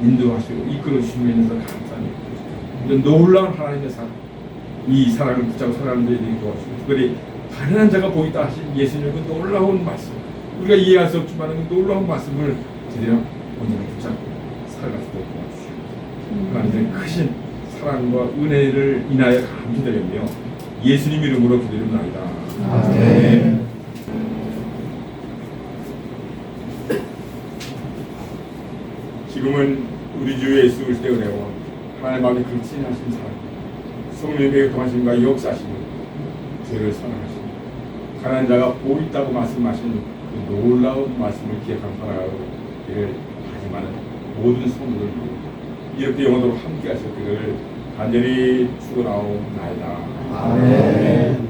Speaker 3: 인도하시고 이끌어 주시는 데서 감사합니다. 이런 놀라운 하나님의 사랑, 이 사랑을 붙잡고 살아가는 데에 도와주시고, 특별히 가난한 자가 보이다 하신 예수님의 그 놀라운 말씀, 우리가 이해할 수 없지만 그 놀라운 말씀을 제대로 온전히 붙잡고 살아갈 수 있도록 도와주시고, 하나님의 크신 사랑과 은혜를 인하여 감사드리며 예수님 이름으로 기도드립니다. 아멘. 지금은 우리 주 예수 그리스도의 은혜와 하나님 아버지 그 친하신 사랑, 성령의 동하심과 역사하시고 죄를 사랑하시고 가난한 자가 보있다고 말씀하신 그 놀라운 말씀을 기억한 살아가기를 다짐하는 모든 성도들 이렇게 영원토록 함께 하셨기를 간절히 축원하옵나이다. 아멘.